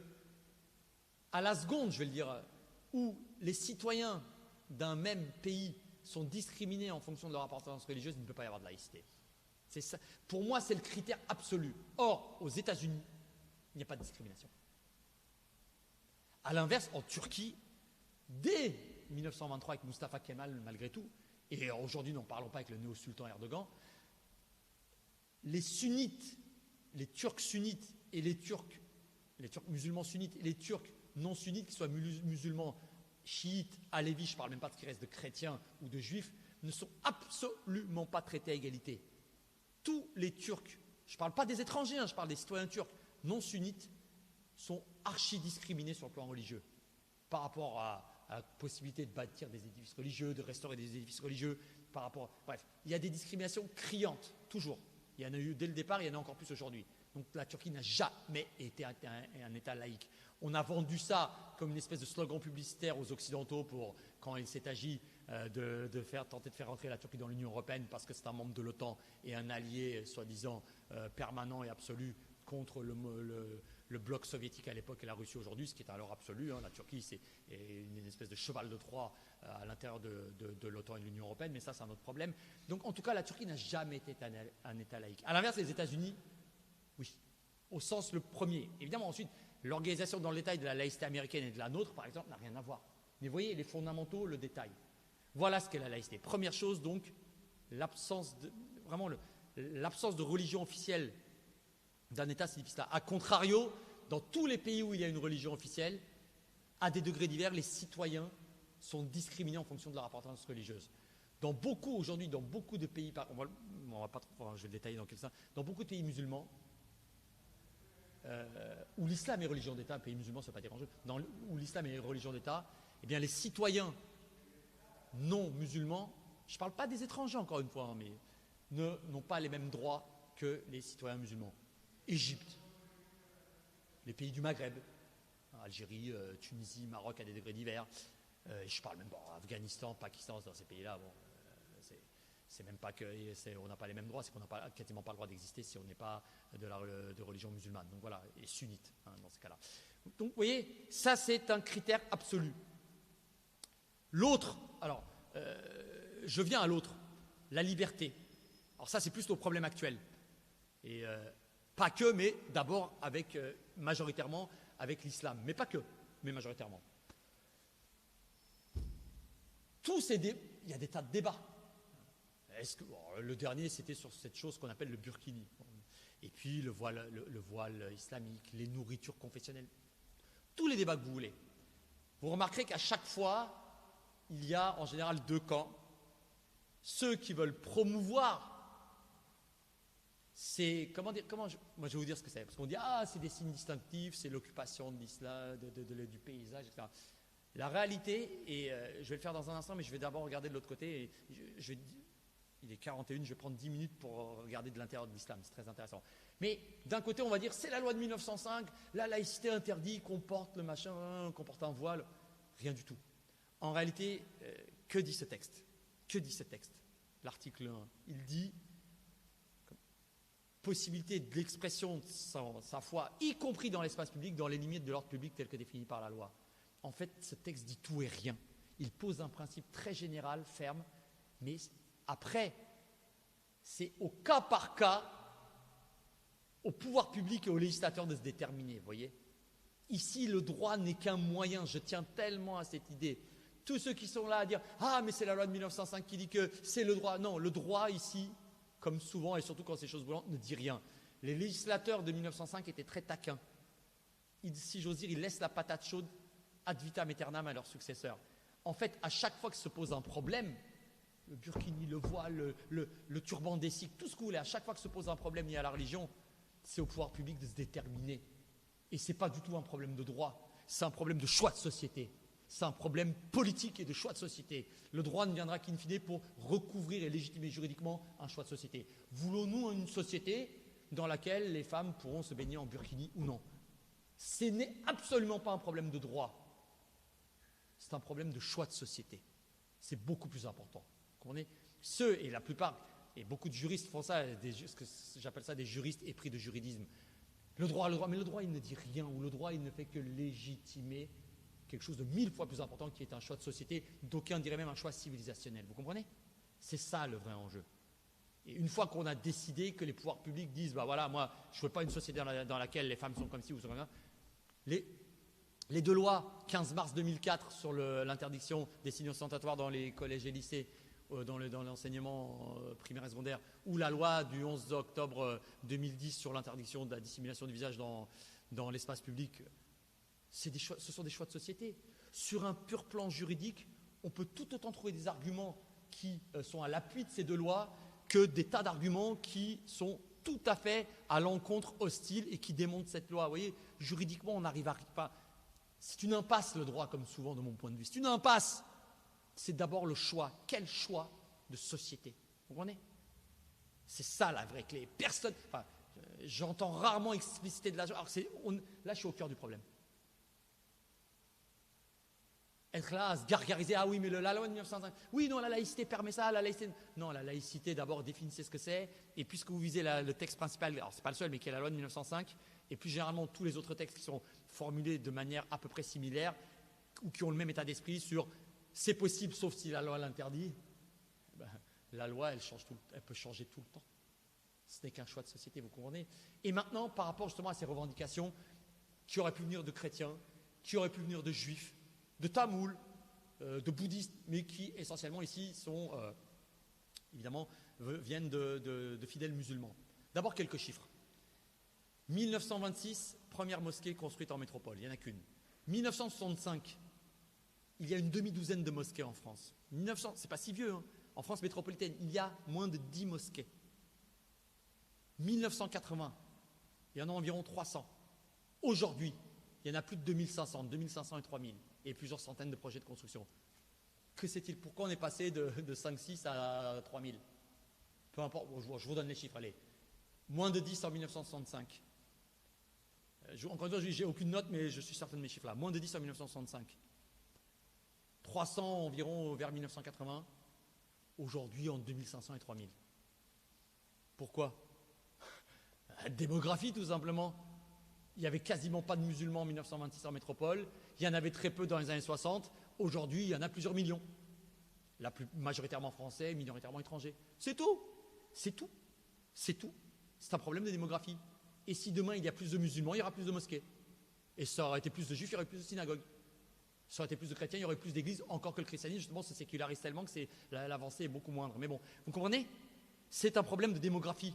à la seconde, je vais le dire, où les citoyens d'un même pays sont discriminés en fonction de leur appartenance religieuse, il ne peut pas y avoir de laïcité. C'est ça. Pour moi, c'est le critère absolu. Or, aux États-Unis, il n'y a pas de discrimination. À l'inverse, en Turquie, dès 1923 avec Mustafa Kemal, malgré tout, et aujourd'hui, n'en parlons pas avec le néo-sultan Erdogan, les sunnites, les Turcs sunnites et les Turcs musulmans sunnites et les Turcs non sunnites, qu'ils soient musulmans chiites, alévis, je ne parle même pas de ce qui reste de chrétiens ou de juifs, ne sont absolument pas traités à égalité. Tous les Turcs, je ne parle pas des étrangers, je parle des citoyens turcs non sunnites, sont archi-discriminés sur le plan religieux par rapport à la possibilité de bâtir des édifices religieux, de restaurer des édifices religieux, par rapport. Bref, il y a des discriminations criantes, toujours. Il y en a eu dès le départ, il y en a encore plus aujourd'hui. Donc la Turquie n'a jamais été un État laïque. On a vendu ça comme une espèce de slogan publicitaire aux Occidentaux pour quand il s'est agi tenter de faire rentrer la Turquie dans l'Union européenne parce que c'est un membre de l'OTAN et un allié soi-disant permanent et absolu contre le bloc soviétique à l'époque et la Russie aujourd'hui, ce qui est alors absolu. La Turquie, c'est une espèce de cheval de Troie à l'intérieur de l'OTAN et de l'Union européenne, mais ça, c'est un autre problème. Donc, en tout cas, la Turquie n'a jamais été un État laïque. À l'inverse, les États-Unis, oui, au sens le premier. Évidemment, ensuite, l'organisation dans le détail de la laïcité américaine et de la nôtre, par exemple, n'a rien à voir. Mais vous voyez, les fondamentaux, le détail. Voilà ce qu'est la laïcité. Première chose, donc, l'absence de religion officielle d'un État, c'est difficile. A contrario, dans tous les pays où il y a une religion officielle, à des degrés divers, les citoyens sont discriminés en fonction de leur appartenance religieuse. Aujourd'hui, dans beaucoup de pays, on va pas trop, je vais le détailler dans quelques instants, dans beaucoup de pays musulmans, où l'islam est religion d'État, un pays musulman, ça ne va pas déranger, où l'islam est religion d'État, eh bien les citoyens non musulmans, je ne parle pas des étrangers encore une fois, mais n'ont pas les mêmes droits que les citoyens musulmans. Égypte, les pays du Maghreb, Algérie, Tunisie, Maroc à des degrés divers, je parle même Afghanistan, Pakistan, dans ces pays-là, c'est même pas qu'on n'a pas les mêmes droits, c'est qu'on n'a quasiment pas le droit d'exister si on n'est pas de religion musulmane. Donc voilà, et sunnite dans ce cas-là. Donc vous voyez, ça c'est un critère absolu. L'autre, alors, je viens à l'autre, la liberté. Alors ça c'est plus le problème actuel. Et pas que, mais d'abord majoritairement avec l'islam. Mais pas que, mais majoritairement. Il y a des tas de débats. Le dernier, c'était sur cette chose qu'on appelle le burkini. Et puis le voile islamique, les nourritures confessionnelles. Tous les débats que vous voulez. Vous remarquerez qu'à chaque fois, il y a en général deux camps. Ceux qui veulent promouvoir, moi je vais vous dire ce que c'est. Parce qu'on dit, c'est des signes distinctifs, c'est l'occupation de l'islam, du paysage, etc. La réalité, et je vais le faire dans un instant, mais je vais d'abord regarder de l'autre côté. Et il est 41, je vais prendre 10 minutes pour regarder de l'intérieur de l'islam, c'est très intéressant. Mais d'un côté, on va dire, c'est la loi de 1905, la laïcité interdit qu'on porte le machin, qu'on porte un voile. Rien du tout. En réalité, que dit ce texte ? L'article 1, il dit possibilité de l'expression de sa foi, y compris dans l'espace public, dans les limites de l'ordre public tel que défini par la loi. En fait, ce texte dit tout et rien. Il pose un principe très général, ferme, mais après, c'est au cas par cas, au pouvoir public et aux législateurs de se déterminer, vous voyez. Ici, le droit n'est qu'un moyen, je tiens tellement à cette idée. Tous ceux qui sont là à dire « Ah, mais c'est la loi de 1905 qui dit que c'est le droit ». Non, le droit ici, comme souvent et surtout quand c'est chose brûlante, ne dit rien. Les législateurs de 1905 étaient très taquins. Si j'ose dire, ils laissent la patate chaude ad vitam aeternam à leurs successeurs. En fait, à chaque fois que se pose un problème, le burkini, le voile, le turban des sikhs, tout ce que vous voulez. À chaque fois que se pose un problème lié à la religion, c'est au pouvoir public de se déterminer. Et ce n'est pas du tout un problème de droit, c'est un problème de choix de société. C'est un problème politique et de choix de société. Le droit ne viendra qu'in fine pour recouvrir et légitimer juridiquement un choix de société. Voulons-nous une société dans laquelle les femmes pourront se baigner en burkini ou non? Ce n'est absolument pas un problème de droit. C'est un problème de choix de société. C'est beaucoup plus important. Vous comprenez? Ceux, et la plupart, et beaucoup de juristes font ça, ce que j'appelle ça des juristes épris de juridisme. Le droit, mais le droit il ne dit rien, ou le droit il ne fait que légitimer quelque chose de 1000 fois plus important qui est un choix de société, d'aucuns diraient même un choix civilisationnel. Vous comprenez? C'est ça le vrai enjeu. Et une fois qu'on a décidé que les pouvoirs publics disent, bah voilà, moi je ne veux pas une société dans laquelle les femmes sont comme ci ou sont comme ça, les deux lois, 15 mars 2004 sur l'interdiction des signes ostentatoires dans les collèges et lycées, dans l'enseignement primaire et secondaire, ou la loi du 11 octobre 2010 sur l'interdiction de la dissimulation du visage dans l'espace public, ce sont des choix de société. Sur un pur plan juridique, on peut tout autant trouver des arguments qui sont à l'appui de ces deux lois que des tas d'arguments qui sont tout à fait à l'encontre hostile et qui démontent cette loi. Vous voyez, juridiquement, on n'arrive pas. C'est une impasse, le droit, comme souvent de mon point de vue. C'est une impasse. C'est d'abord le choix. Quel choix de société? Vous comprenez? C'est ça la vraie clé. Personne. Enfin, j'entends rarement expliciter de la. Alors là, je suis au cœur du problème. Être là à se gargariser, ah oui, mais la loi de 1905, oui, non, la laïcité permet ça, la laïcité. Non, la laïcité, d'abord, définissez ce que c'est, et puisque vous visez le texte principal, alors c'est pas le seul, mais qui est la loi de 1905, et plus généralement tous les autres textes qui sont formulés de manière à peu près similaire, ou qui ont le même état d'esprit sur c'est possible sauf si la loi l'interdit, ben, la loi, elle peut changer tout le temps. Ce n'est qu'un choix de société, vous comprenez? Et maintenant, par rapport justement à ces revendications qui auraient pu venir de chrétiens, qui auraient pu venir de juifs, de tamouls, de bouddhistes, mais qui essentiellement ici sont, évidemment, viennent de fidèles musulmans. D'abord quelques chiffres. 1926, première mosquée construite en métropole, il n'y en a qu'une. 1965, il y a une demi-douzaine de mosquées en France. C'est pas si vieux, hein. En France métropolitaine, il y a moins de 10 mosquées. 1980, il y en a environ 300. Aujourd'hui, il y en a plus de 2500, 2500 et 3000, et plusieurs centaines de projets de construction. Que c'est-il? Pourquoi on est passé de 5-6 à 3000? Peu importe, je vous donne les chiffres, allez. Moins de 10 en 1965. Encore une fois, j'ai aucune note, mais je suis certain de mes chiffres là. Moins de 10 en 1965. 300 environ vers 1980. Aujourd'hui, entre 2500 et 3000. Pourquoi? Démographie, tout simplement. Il n'y avait quasiment pas de musulmans en 1926 en métropole. Il y en avait très peu dans les années 60. Aujourd'hui, il y en a plusieurs millions. Majoritairement français, minoritairement étrangers. C'est tout. C'est tout. C'est tout. C'est un problème de démographie. Et si demain il y a plus de musulmans, il y aura plus de mosquées. Et ça aurait été plus de juifs, il y aurait plus de synagogues. Ça aurait été plus de chrétiens, il y aurait plus d'églises, encore que le christianisme, justement, se sécularise tellement que l'avancée est beaucoup moindre. Mais bon, vous comprenez? C'est un problème de démographie.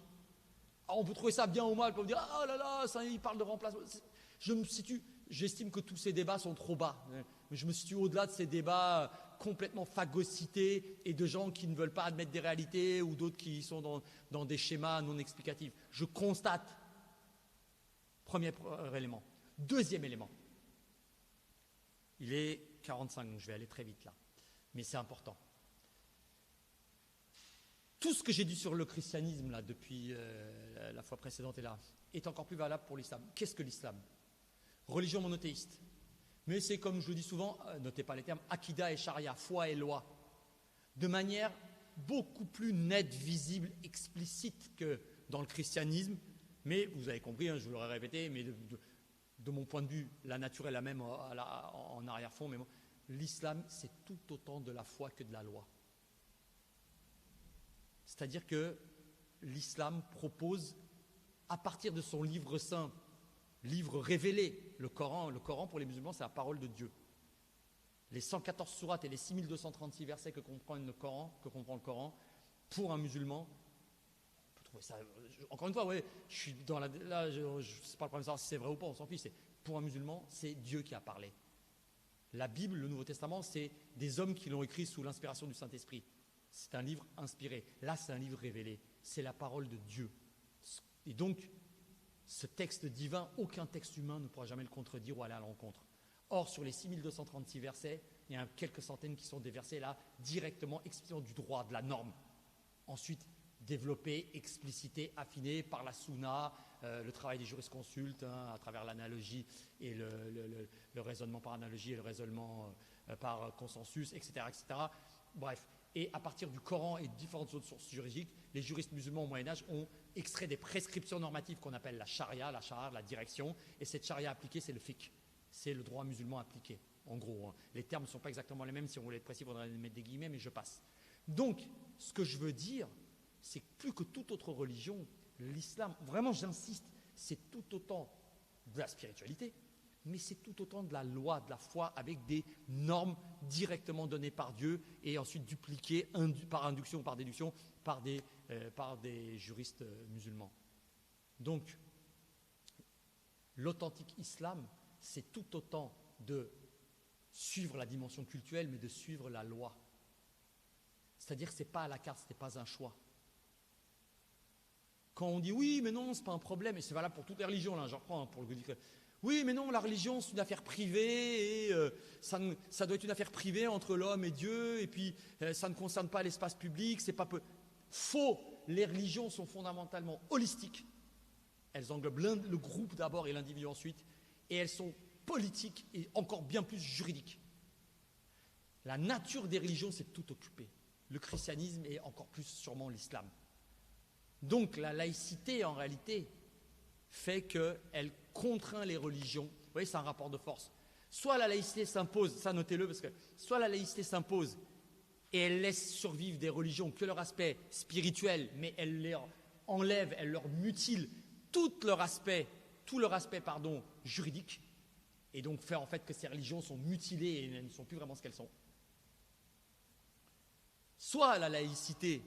Alors, on peut trouver ça bien ou mal, on peut dire, ah là là, ça, il parle de remplacement. J'estime que tous ces débats sont trop bas. Mais je me situe au-delà de ces débats complètement phagocytés et de gens qui ne veulent pas admettre des réalités ou d'autres qui sont dans des schémas non explicatifs. Je constate. Premier élément. Deuxième élément. Il est 45, donc je vais aller très vite là. Mais c'est important. Tout ce que j'ai dit sur le christianisme là, depuis la fois précédente et là, est encore plus valable pour l'islam. Qu'est-ce que l'islam? Religion monothéiste. Mais c'est comme je le dis souvent, notez pas les termes, akida et charia, foi et loi. De manière beaucoup plus nette, visible, explicite que dans le christianisme. Mais vous avez compris, hein, je vous l'aurais répété, mais de mon point de vue, la nature est la même en arrière-fond. Mais l'islam, c'est tout autant de la foi que de la loi. C'est-à-dire que l'islam propose, à partir de son livre saint, livre révélé, le Coran pour les musulmans, c'est la parole de Dieu. Les 114 sourates et les 6236 versets que comprend le Coran, pour un musulman, on peut trouver ça. Encore une fois, ouais, je suis dans là, c'est pas le problème de savoir si c'est vrai ou pas, on s'en fiche. Pour un musulman, c'est Dieu qui a parlé. La Bible, le Nouveau Testament, c'est des hommes qui l'ont écrit sous l'inspiration du Saint-Esprit. c'est un livre inspiré. Là, c'est un livre révélé. C'est la parole de Dieu. Et donc, ce texte divin, aucun texte humain ne pourra jamais le contredire ou aller à l'encontre. Or, sur les 6236 versets, il y a quelques centaines qui sont des versets là, directement explicitement du droit, de la norme. Ensuite, développés, explicités, affinés par la Sunna, le travail des jurisconsultes, à travers l'analogie et le raisonnement par analogie et le raisonnement par consensus, etc., etc. Bref, et à partir du Coran et de différentes autres sources juridiques, les juristes musulmans au Moyen-Âge ont extrait des prescriptions normatives qu'on appelle la charia, la direction, et cette charia appliquée, c'est le fiqh, c'est le droit musulman appliqué, en gros. Les termes ne sont pas exactement les mêmes, si on voulait être précis, il faudrait mettre des guillemets, mais je passe. Donc, ce que je veux dire, c'est que plus que toute autre religion, l'islam, vraiment j'insiste, c'est tout autant de la spiritualité, mais c'est tout autant de la loi, de la foi, avec des normes directement données par Dieu et ensuite dupliquées par induction ou par déduction par des juristes musulmans. Donc, l'authentique islam, c'est tout autant de suivre la dimension cultuelle, mais de suivre la loi. C'est-à-dire que ce n'est pas à la carte, ce n'est pas un choix. Quand on dit oui, mais non, ce n'est pas un problème, et c'est valable pour toutes les religions, là, je reprends pour le dire. Oui, mais non, la religion, c'est une affaire privée, et ça doit être une affaire privée entre l'homme et Dieu, et puis ça ne concerne pas l'espace public, c'est pas peu. Faux! Les religions sont fondamentalement holistiques. Elles englobent le groupe d'abord et l'individu ensuite, et elles sont politiques et encore bien plus juridiques. La nature des religions, c'est de tout occuper. Le christianisme et encore plus sûrement l'islam. Donc la laïcité, en réalité, fait qu'elle contraint les religions. Vous voyez, c'est un rapport de force. Soit la laïcité s'impose, ça notez-le, parce que soit la laïcité s'impose et elle laisse survivre des religions que leur aspect spirituel, mais elle leur enlève, elle leur mutile tout leur aspect juridique, et donc fait en fait que ces religions sont mutilées et elles ne sont plus vraiment ce qu'elles sont. Soit la laïcité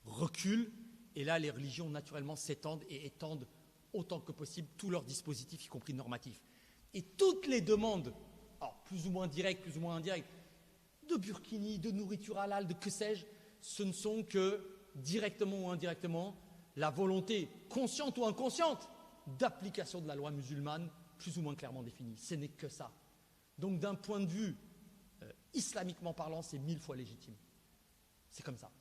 recule, et là les religions naturellement s'étendent et étendent autant que possible tous leurs dispositifs, y compris normatifs. Et toutes les demandes, alors plus ou moins directes, plus ou moins indirectes, de burkini, de nourriture halal, de que sais-je, ce ne sont que directement ou indirectement la volonté consciente ou inconsciente d'application de la loi musulmane plus ou moins clairement définie. Ce n'est que ça. Donc d'un point de vue islamiquement parlant, c'est 1000 fois légitime. C'est comme ça.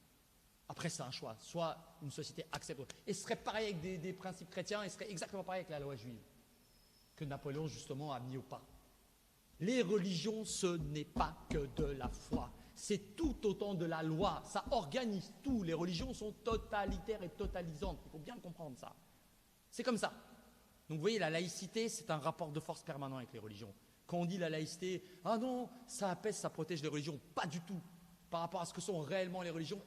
Après, c'est un choix. Soit une société accepte. Et ce serait pareil avec des principes chrétiens, et ce serait exactement pareil avec la loi juive, que Napoléon, justement, a mis au pas. Les religions, ce n'est pas que de la foi. C'est tout autant de la loi. Ça organise tout. Les religions sont totalitaires et totalisantes. Il faut bien comprendre ça. C'est comme ça. Donc, vous voyez, la laïcité, c'est un rapport de force permanent avec les religions. Quand on dit la laïcité, ah non, ça apaise, ça protège les religions. Pas du tout. Par rapport à ce que sont réellement les religions,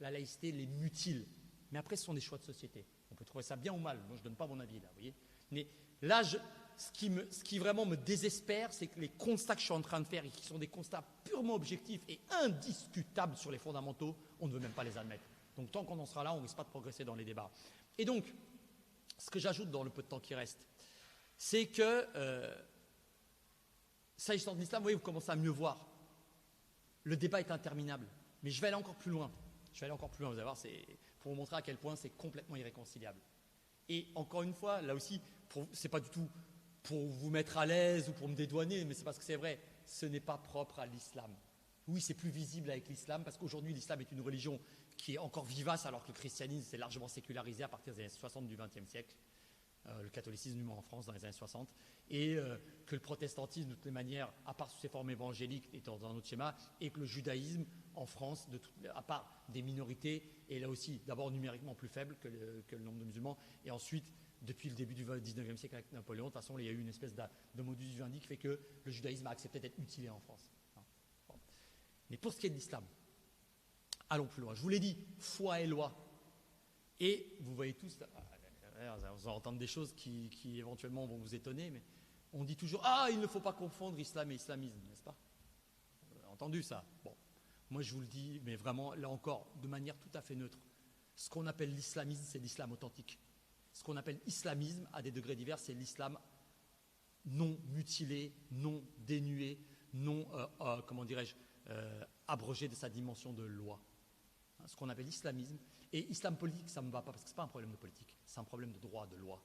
la laïcité les mutile. Mais après, ce sont des choix de société. On peut trouver ça bien ou mal. Moi, je ne donne pas mon avis, là, vous voyez. Mais là, ce qui vraiment me désespère, c'est que les constats que je suis en train de faire, et qui sont des constats purement objectifs et indiscutables sur les fondamentaux, on ne veut même pas les admettre. Donc, tant qu'on en sera là, on ne risque pas de progresser dans les débats. Et donc, ce que j'ajoute dans le peu de temps qui reste, c'est que, s'agissant de l'islam, vous voyez, vous commencez à mieux voir. Le débat est interminable. Mais je vais aller encore plus loin. Vous allez voir, c'est pour vous montrer à quel point c'est complètement irréconciliable. Et encore une fois, là aussi, c'est pas du tout pour vous mettre à l'aise ou pour me dédouaner, mais c'est parce que c'est vrai, ce n'est pas propre à l'islam. Oui, c'est plus visible avec l'islam, parce qu'aujourd'hui, l'islam est une religion qui est encore vivace, alors que le christianisme s'est largement sécularisé à partir des années 60 du XXe siècle. Le catholicisme en France dans les années 60, et que le protestantisme, de toutes les manières, à part sous ses formes évangéliques, est dans un autre schéma, et que le judaïsme en France, à part des minorités, est là aussi d'abord numériquement plus faible que le nombre de musulmans, et ensuite, depuis le début du XIXe siècle avec Napoléon, de toute façon, il y a eu une espèce de modus vivendi qui fait que le judaïsme a accepté d'être mutilé en France. Bon. Mais pour ce qui est de l'islam, allons plus loin. Je vous l'ai dit, foi et loi. Et vous voyez tous... Vous allez entendre des choses qui éventuellement vont vous étonner, mais on dit toujours « Ah, il ne faut pas confondre islam et islamisme », n'est-ce pas? Vous avez entendu ça? Bon, moi je vous le dis, mais vraiment, là encore, de manière tout à fait neutre. Ce qu'on appelle l'islamisme, c'est l'islam authentique. Ce qu'on appelle islamisme, à des degrés divers, c'est l'islam non mutilé, non dénué, non, abrogé de sa dimension de loi. Ce qu'on appelle l'islamisme. Et islam politique, ça ne me va pas, parce que ce n'est pas un problème de politique, c'est un problème de droit, de loi.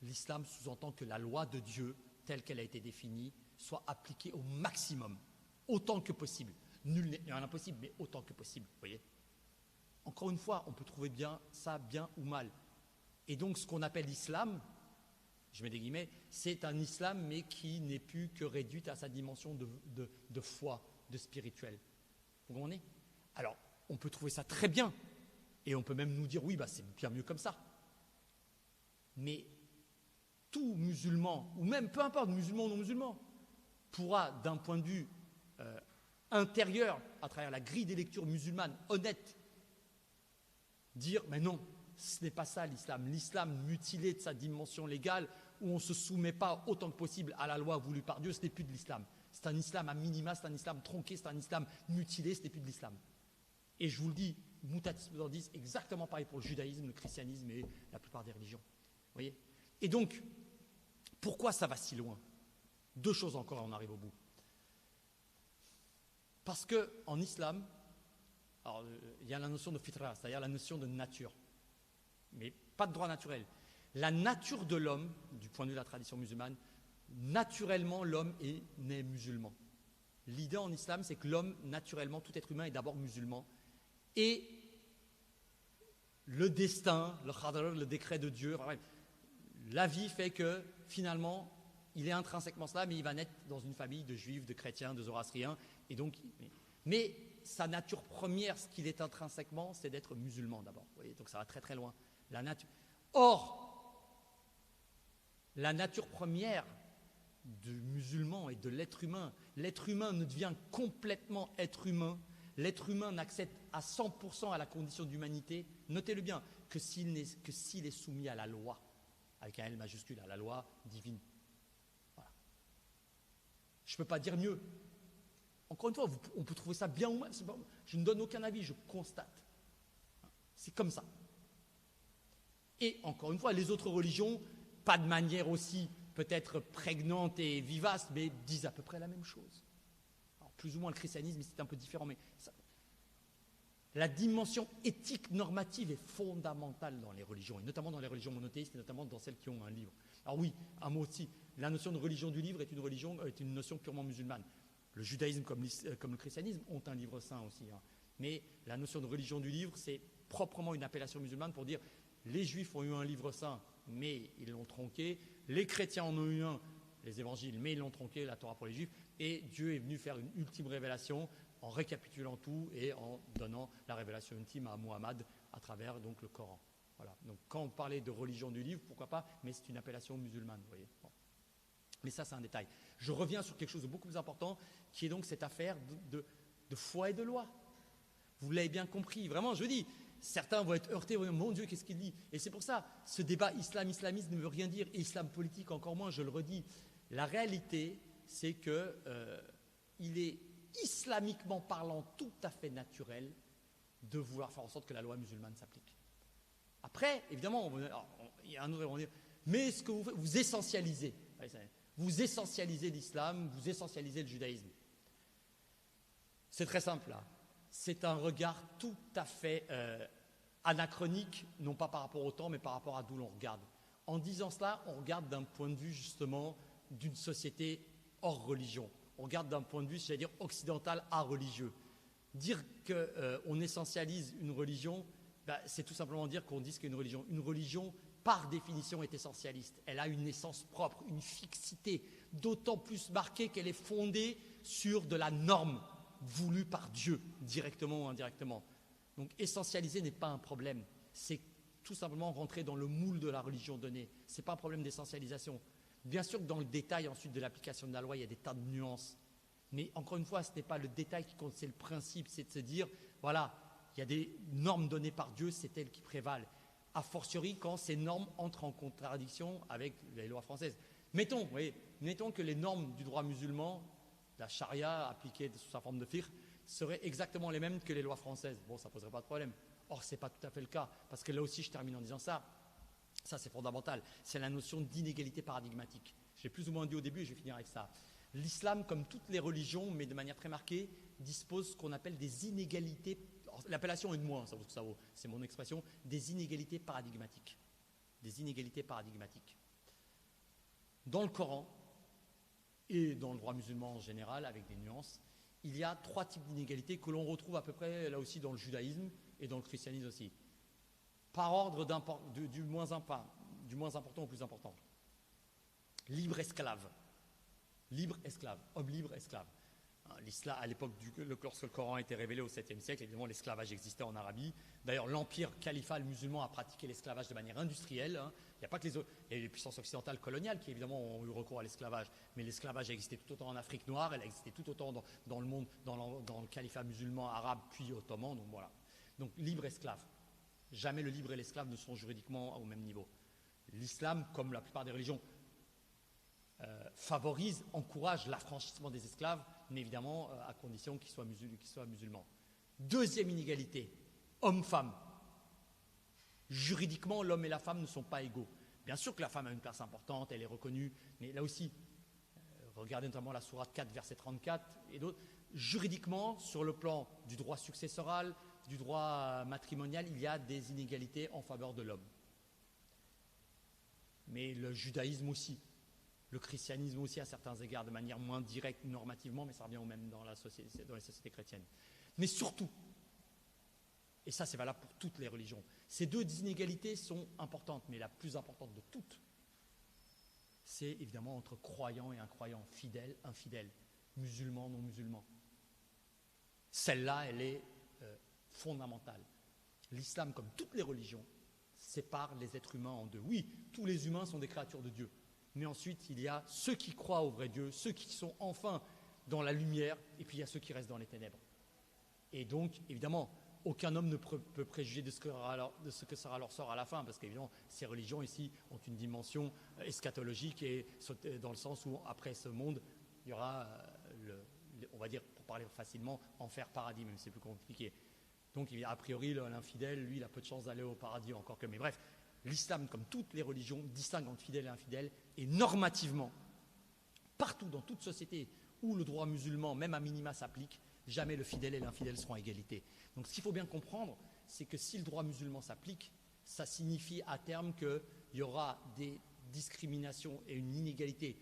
L'islam sous-entend que la loi de Dieu, telle qu'elle a été définie, soit appliquée au maximum, autant que possible. Nul n'est impossible, mais autant que possible, vous voyez. Encore une fois, on peut trouver bien ça, bien ou mal. Et donc, ce qu'on appelle l'islam, je mets des guillemets, c'est un islam, mais qui n'est plus que réduite à sa dimension de foi, de spirituel. Vous comprenez? Alors, on peut trouver ça très bien, et on peut même nous dire, oui, c'est bien mieux comme ça. Mais tout musulman, ou même peu importe, musulman ou non musulman, pourra, d'un point de vue intérieur, à travers la grille des lectures musulmanes, honnête, dire, mais non, ce n'est pas ça l'islam. L'islam mutilé de sa dimension légale, où on ne se soumet pas autant que possible à la loi voulue par Dieu, ce n'est plus de l'islam. C'est un islam à minima, c'est un islam tronqué, c'est un islam mutilé, ce n'est plus de l'islam. Et je vous le dis, mutatis mutandis, exactement pareil pour le judaïsme, le christianisme et la plupart des religions. Vous voyez? Et donc, pourquoi ça va si loin? Deux choses encore, on arrive au bout. Parce qu'en islam, alors, il y a la notion de fitra, c'est-à-dire la notion de nature, mais pas de droit naturel. La nature de l'homme, du point de vue de la tradition musulmane, naturellement l'homme est né musulman. L'idée en islam, c'est que l'homme, naturellement, tout être humain est d'abord musulman. Et le destin, le qadr, le décret de Dieu, la vie fait que finalement, il est intrinsèquement cela, mais il va naître dans une famille de juifs, de chrétiens, de zoroastriens. Et donc, mais sa nature première, ce qu'il est intrinsèquement, c'est d'être musulman d'abord. Vous voyez, donc ça va très très loin. Or, la nature première du musulman et de l'être humain ne devient complètement être humain. L'être humain n'accède à 100% à la condition d'humanité, notez-le bien, que s'il est soumis à la loi, avec un L majuscule, à la loi divine. Voilà. Je ne peux pas dire mieux. Encore une fois, on peut trouver ça bien ou mal. Je ne donne aucun avis, je constate. C'est comme ça. Et encore une fois, les autres religions, pas de manière aussi peut-être prégnante et vivace, mais disent à peu près la même chose. Alors, plus ou moins le christianisme, c'est un peu différent, mais la dimension éthique normative est fondamentale dans les religions, et notamment dans les religions monothéistes, et notamment dans celles qui ont un livre. Alors oui, un mot aussi, la notion de religion du livre est une notion purement musulmane. Le judaïsme comme le christianisme ont un livre saint aussi. Mais la notion de religion du livre, c'est proprement une appellation musulmane pour dire les juifs ont eu un livre saint, mais ils l'ont tronqué. Les chrétiens en ont eu un, les évangiles, mais ils l'ont tronqué, la Torah pour les juifs. Et Dieu est venu faire une ultime révélation en récapitulant tout et en donnant la révélation ultime à Muhammad à travers donc le Coran. Voilà. Donc quand on parlait de religion du livre, pourquoi pas, mais c'est une appellation musulmane, vous voyez. Bon. Mais ça, c'est un détail. Je reviens sur quelque chose de beaucoup plus important, qui est donc cette affaire de foi et de loi. Vous l'avez bien compris. Vraiment, je dis, certains vont être heurtés, vont dire, mon Dieu, qu'est-ce qu'il dit? Et c'est pour ça, ce débat islam-islamisme ne veut rien dire, et islam politique encore moins, je le redis. La réalité, c'est que il est islamiquement parlant tout à fait naturel de vouloir faire en sorte que la loi musulmane s'applique. Après, évidemment, il y a un autre qui va dire, mais ce que vous faites, vous essentialisez. Vous essentialisez l'islam, vous essentialisez le judaïsme. C'est très simple là. C'est un regard tout à fait anachronique, non pas par rapport au temps, mais par rapport à d'où l'on regarde. En disant cela, on regarde d'un point de vue justement d'une société hors religion. On regarde d'un point de vue, c'est-à-dire occidental à religieux. Dire qu'on essentialise une religion, c'est tout simplement dire qu'on dit ce qu'est une religion. Une religion, par définition, est essentialiste. Elle a une essence propre, une fixité, d'autant plus marquée qu'elle est fondée sur de la norme voulue par Dieu, directement ou indirectement. Donc essentialiser n'est pas un problème, c'est tout simplement rentrer dans le moule de la religion donnée. Ce n'est pas un problème d'essentialisation. Bien sûr que dans le détail ensuite de l'application de la loi, il y a des tas de nuances. Mais encore une fois, ce n'est pas le détail qui compte, c'est le principe, c'est de se dire, voilà, il y a des normes données par Dieu, c'est elles qui prévalent. A fortiori quand ces normes entrent en contradiction avec les lois françaises. Mettons que les normes du droit musulman, la charia appliquée sous sa forme de fiqh, seraient exactement les mêmes que les lois françaises. Bon, ça ne poserait pas de problème. Or, ce n'est pas tout à fait le cas, parce que là aussi, je termine en disant ça c'est fondamental, c'est la notion d'inégalité paradigmatique. J'ai plus ou moins dit au début et je vais finir avec ça. L'islam, comme toutes les religions, mais de manière très marquée, dispose de ce qu'on appelle des inégalités. L'appellation est de moi, ça vaut, c'est mon expression, des inégalités paradigmatiques. Des inégalités paradigmatiques. Dans le Coran et dans le droit musulman en général, avec des nuances, il y a 3 types d'inégalités que l'on retrouve à peu près là aussi dans le judaïsme et dans le christianisme aussi. Par ordre du moins important au plus important. Libre-esclave. Libre-esclave. Homme libre-esclave. L'islam, à l'époque, lorsque le Coran a été révélé au 7e siècle, évidemment, l'esclavage existait en Arabie. D'ailleurs, l'empire califal musulman a pratiqué l'esclavage de manière industrielle. Il n'y a pas que il y a eu les puissances occidentales coloniales qui, évidemment, ont eu recours à l'esclavage. Mais l'esclavage a existé tout autant en Afrique noire, elle a existé tout autant dans le monde, dans le califat musulman arabe, puis ottoman. Donc, voilà. Donc, libre-esclave. Jamais le libre et l'esclave ne sont juridiquement au même niveau. L'islam, comme la plupart des religions, favorise, encourage l'affranchissement des esclaves, mais évidemment à condition qu'ils soient musulmans. Deuxième inégalité, homme-femme. Juridiquement, l'homme et la femme ne sont pas égaux. Bien sûr que la femme a une place importante, elle est reconnue, mais là aussi, regardez notamment la sourate 4, verset 34 et d'autres, juridiquement, sur le plan du droit successoral, du droit matrimonial, il y a des inégalités en faveur de l'homme. Mais le judaïsme aussi. Le christianisme aussi à certains égards, de manière moins directe normativement, mais ça revient au même dans les sociétés chrétiennes. Mais surtout, et ça c'est valable pour toutes les religions, ces 2 inégalités sont importantes, mais la plus importante de toutes, c'est évidemment entre croyants et incroyants, fidèles, infidèles, musulmans, non musulmans. Celle-là, elle est fondamentale. L'islam, comme toutes les religions, sépare les êtres humains en 2. Oui, tous les humains sont des créatures de Dieu. Mais ensuite, il y a ceux qui croient au vrai Dieu, ceux qui sont enfin dans la lumière, et puis il y a ceux qui restent dans les ténèbres. Et donc, évidemment, aucun homme ne peut préjuger de ce que sera leur sort à la fin, parce qu'évidemment, ces religions ici ont une dimension eschatologique, et dans le sens où, après ce monde, il y aura, on va dire, pour parler facilement, enfer, paradis, même si c'est plus compliqué. Donc, a priori, l'infidèle, lui, il a peu de chances d'aller au paradis, encore que. Mais bref, l'islam, comme toutes les religions, distingue entre fidèles et infidèles, et normativement, partout dans toute société où le droit musulman, même à minima, s'applique, jamais le fidèle et l'infidèle seront à égalité. Donc ce qu'il faut bien comprendre, c'est que si le droit musulman s'applique, ça signifie à terme qu'il y aura des discriminations et une inégalité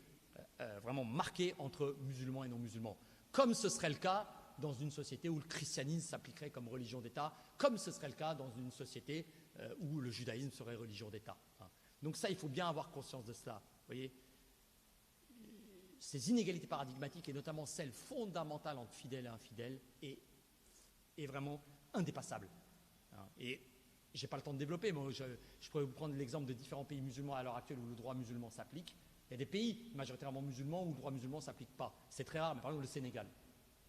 vraiment marquée entre musulmans et non musulmans. Comme ce serait le cas dans une société où le christianisme s'appliquerait comme religion d'État, comme ce serait le cas dans une société où le judaïsme serait religion d'État. Donc ça, il faut bien avoir conscience de cela. Vous voyez, ces inégalités paradigmatiques, et notamment celle fondamentale entre fidèles et infidèles, est vraiment indépassable. Et je n'ai pas le temps de développer, mais je pourrais vous prendre l'exemple de différents pays musulmans à l'heure actuelle où le droit musulman s'applique. Il y a des pays majoritairement musulmans où le droit musulman ne s'applique pas. C'est très rare, mais par exemple le Sénégal.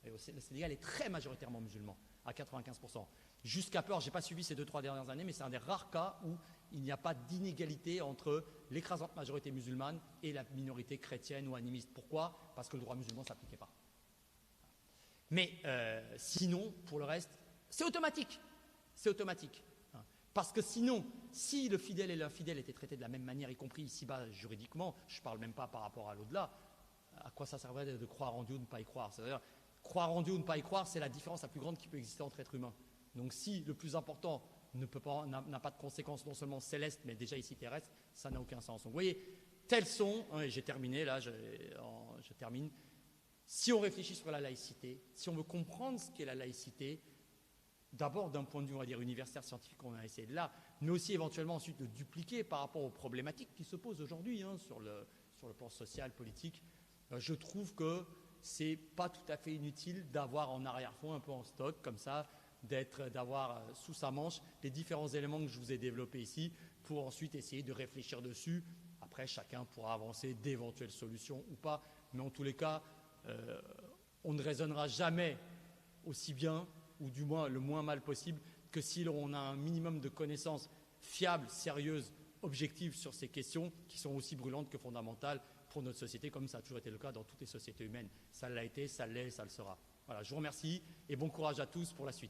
Le Sénégal est très majoritairement musulman, à 95%. Jusqu'à peu, je n'ai pas suivi ces 2-3 dernières années, mais c'est un des rares cas où il n'y a pas d'inégalité entre l'écrasante majorité musulmane et la minorité chrétienne ou animiste. Pourquoi ? Parce que le droit musulman ne s'appliquait pas. Mais sinon, pour le reste, c'est automatique. C'est automatique. Parce que sinon, si le fidèle et l'infidèle étaient traités de la même manière, y compris ici-bas juridiquement, je ne parle même pas par rapport à l'au-delà, à quoi ça servait de croire en Dieu ou de ne pas y croire ? C'est-à-dire, croire en Dieu ou ne pas y croire, c'est la différence la plus grande qui peut exister entre êtres humains. Donc si le plus important n'a pas de conséquences non seulement célestes, mais déjà ici terrestres, ça n'a aucun sens. Donc vous voyez, tels sont, et j'ai terminé, là je termine, si on réfléchit sur la laïcité, si on veut comprendre ce qu'est la laïcité, d'abord d'un point de vue, on va dire, universitaire, scientifique, on a essayé de là, mais aussi éventuellement ensuite de dupliquer par rapport aux problématiques qui se posent aujourd'hui sur le plan social, politique, je trouve que c'est pas tout à fait inutile d'avoir en arrière-fond, un peu en stock, comme ça, d'avoir sous sa manche les différents éléments que je vous ai développés ici pour ensuite essayer de réfléchir dessus. Après, chacun pourra avancer d'éventuelles solutions ou pas, mais en tous les cas, on ne raisonnera jamais aussi bien, ou du moins le moins mal possible, que si on a un minimum de connaissances fiables, sérieuses, objectives sur ces questions qui sont aussi brûlantes que fondamentales pour notre société, comme ça a toujours été le cas dans toutes les sociétés humaines. Ça l'a été, ça l'est, ça le sera. Voilà, je vous remercie et bon courage à tous pour la suite.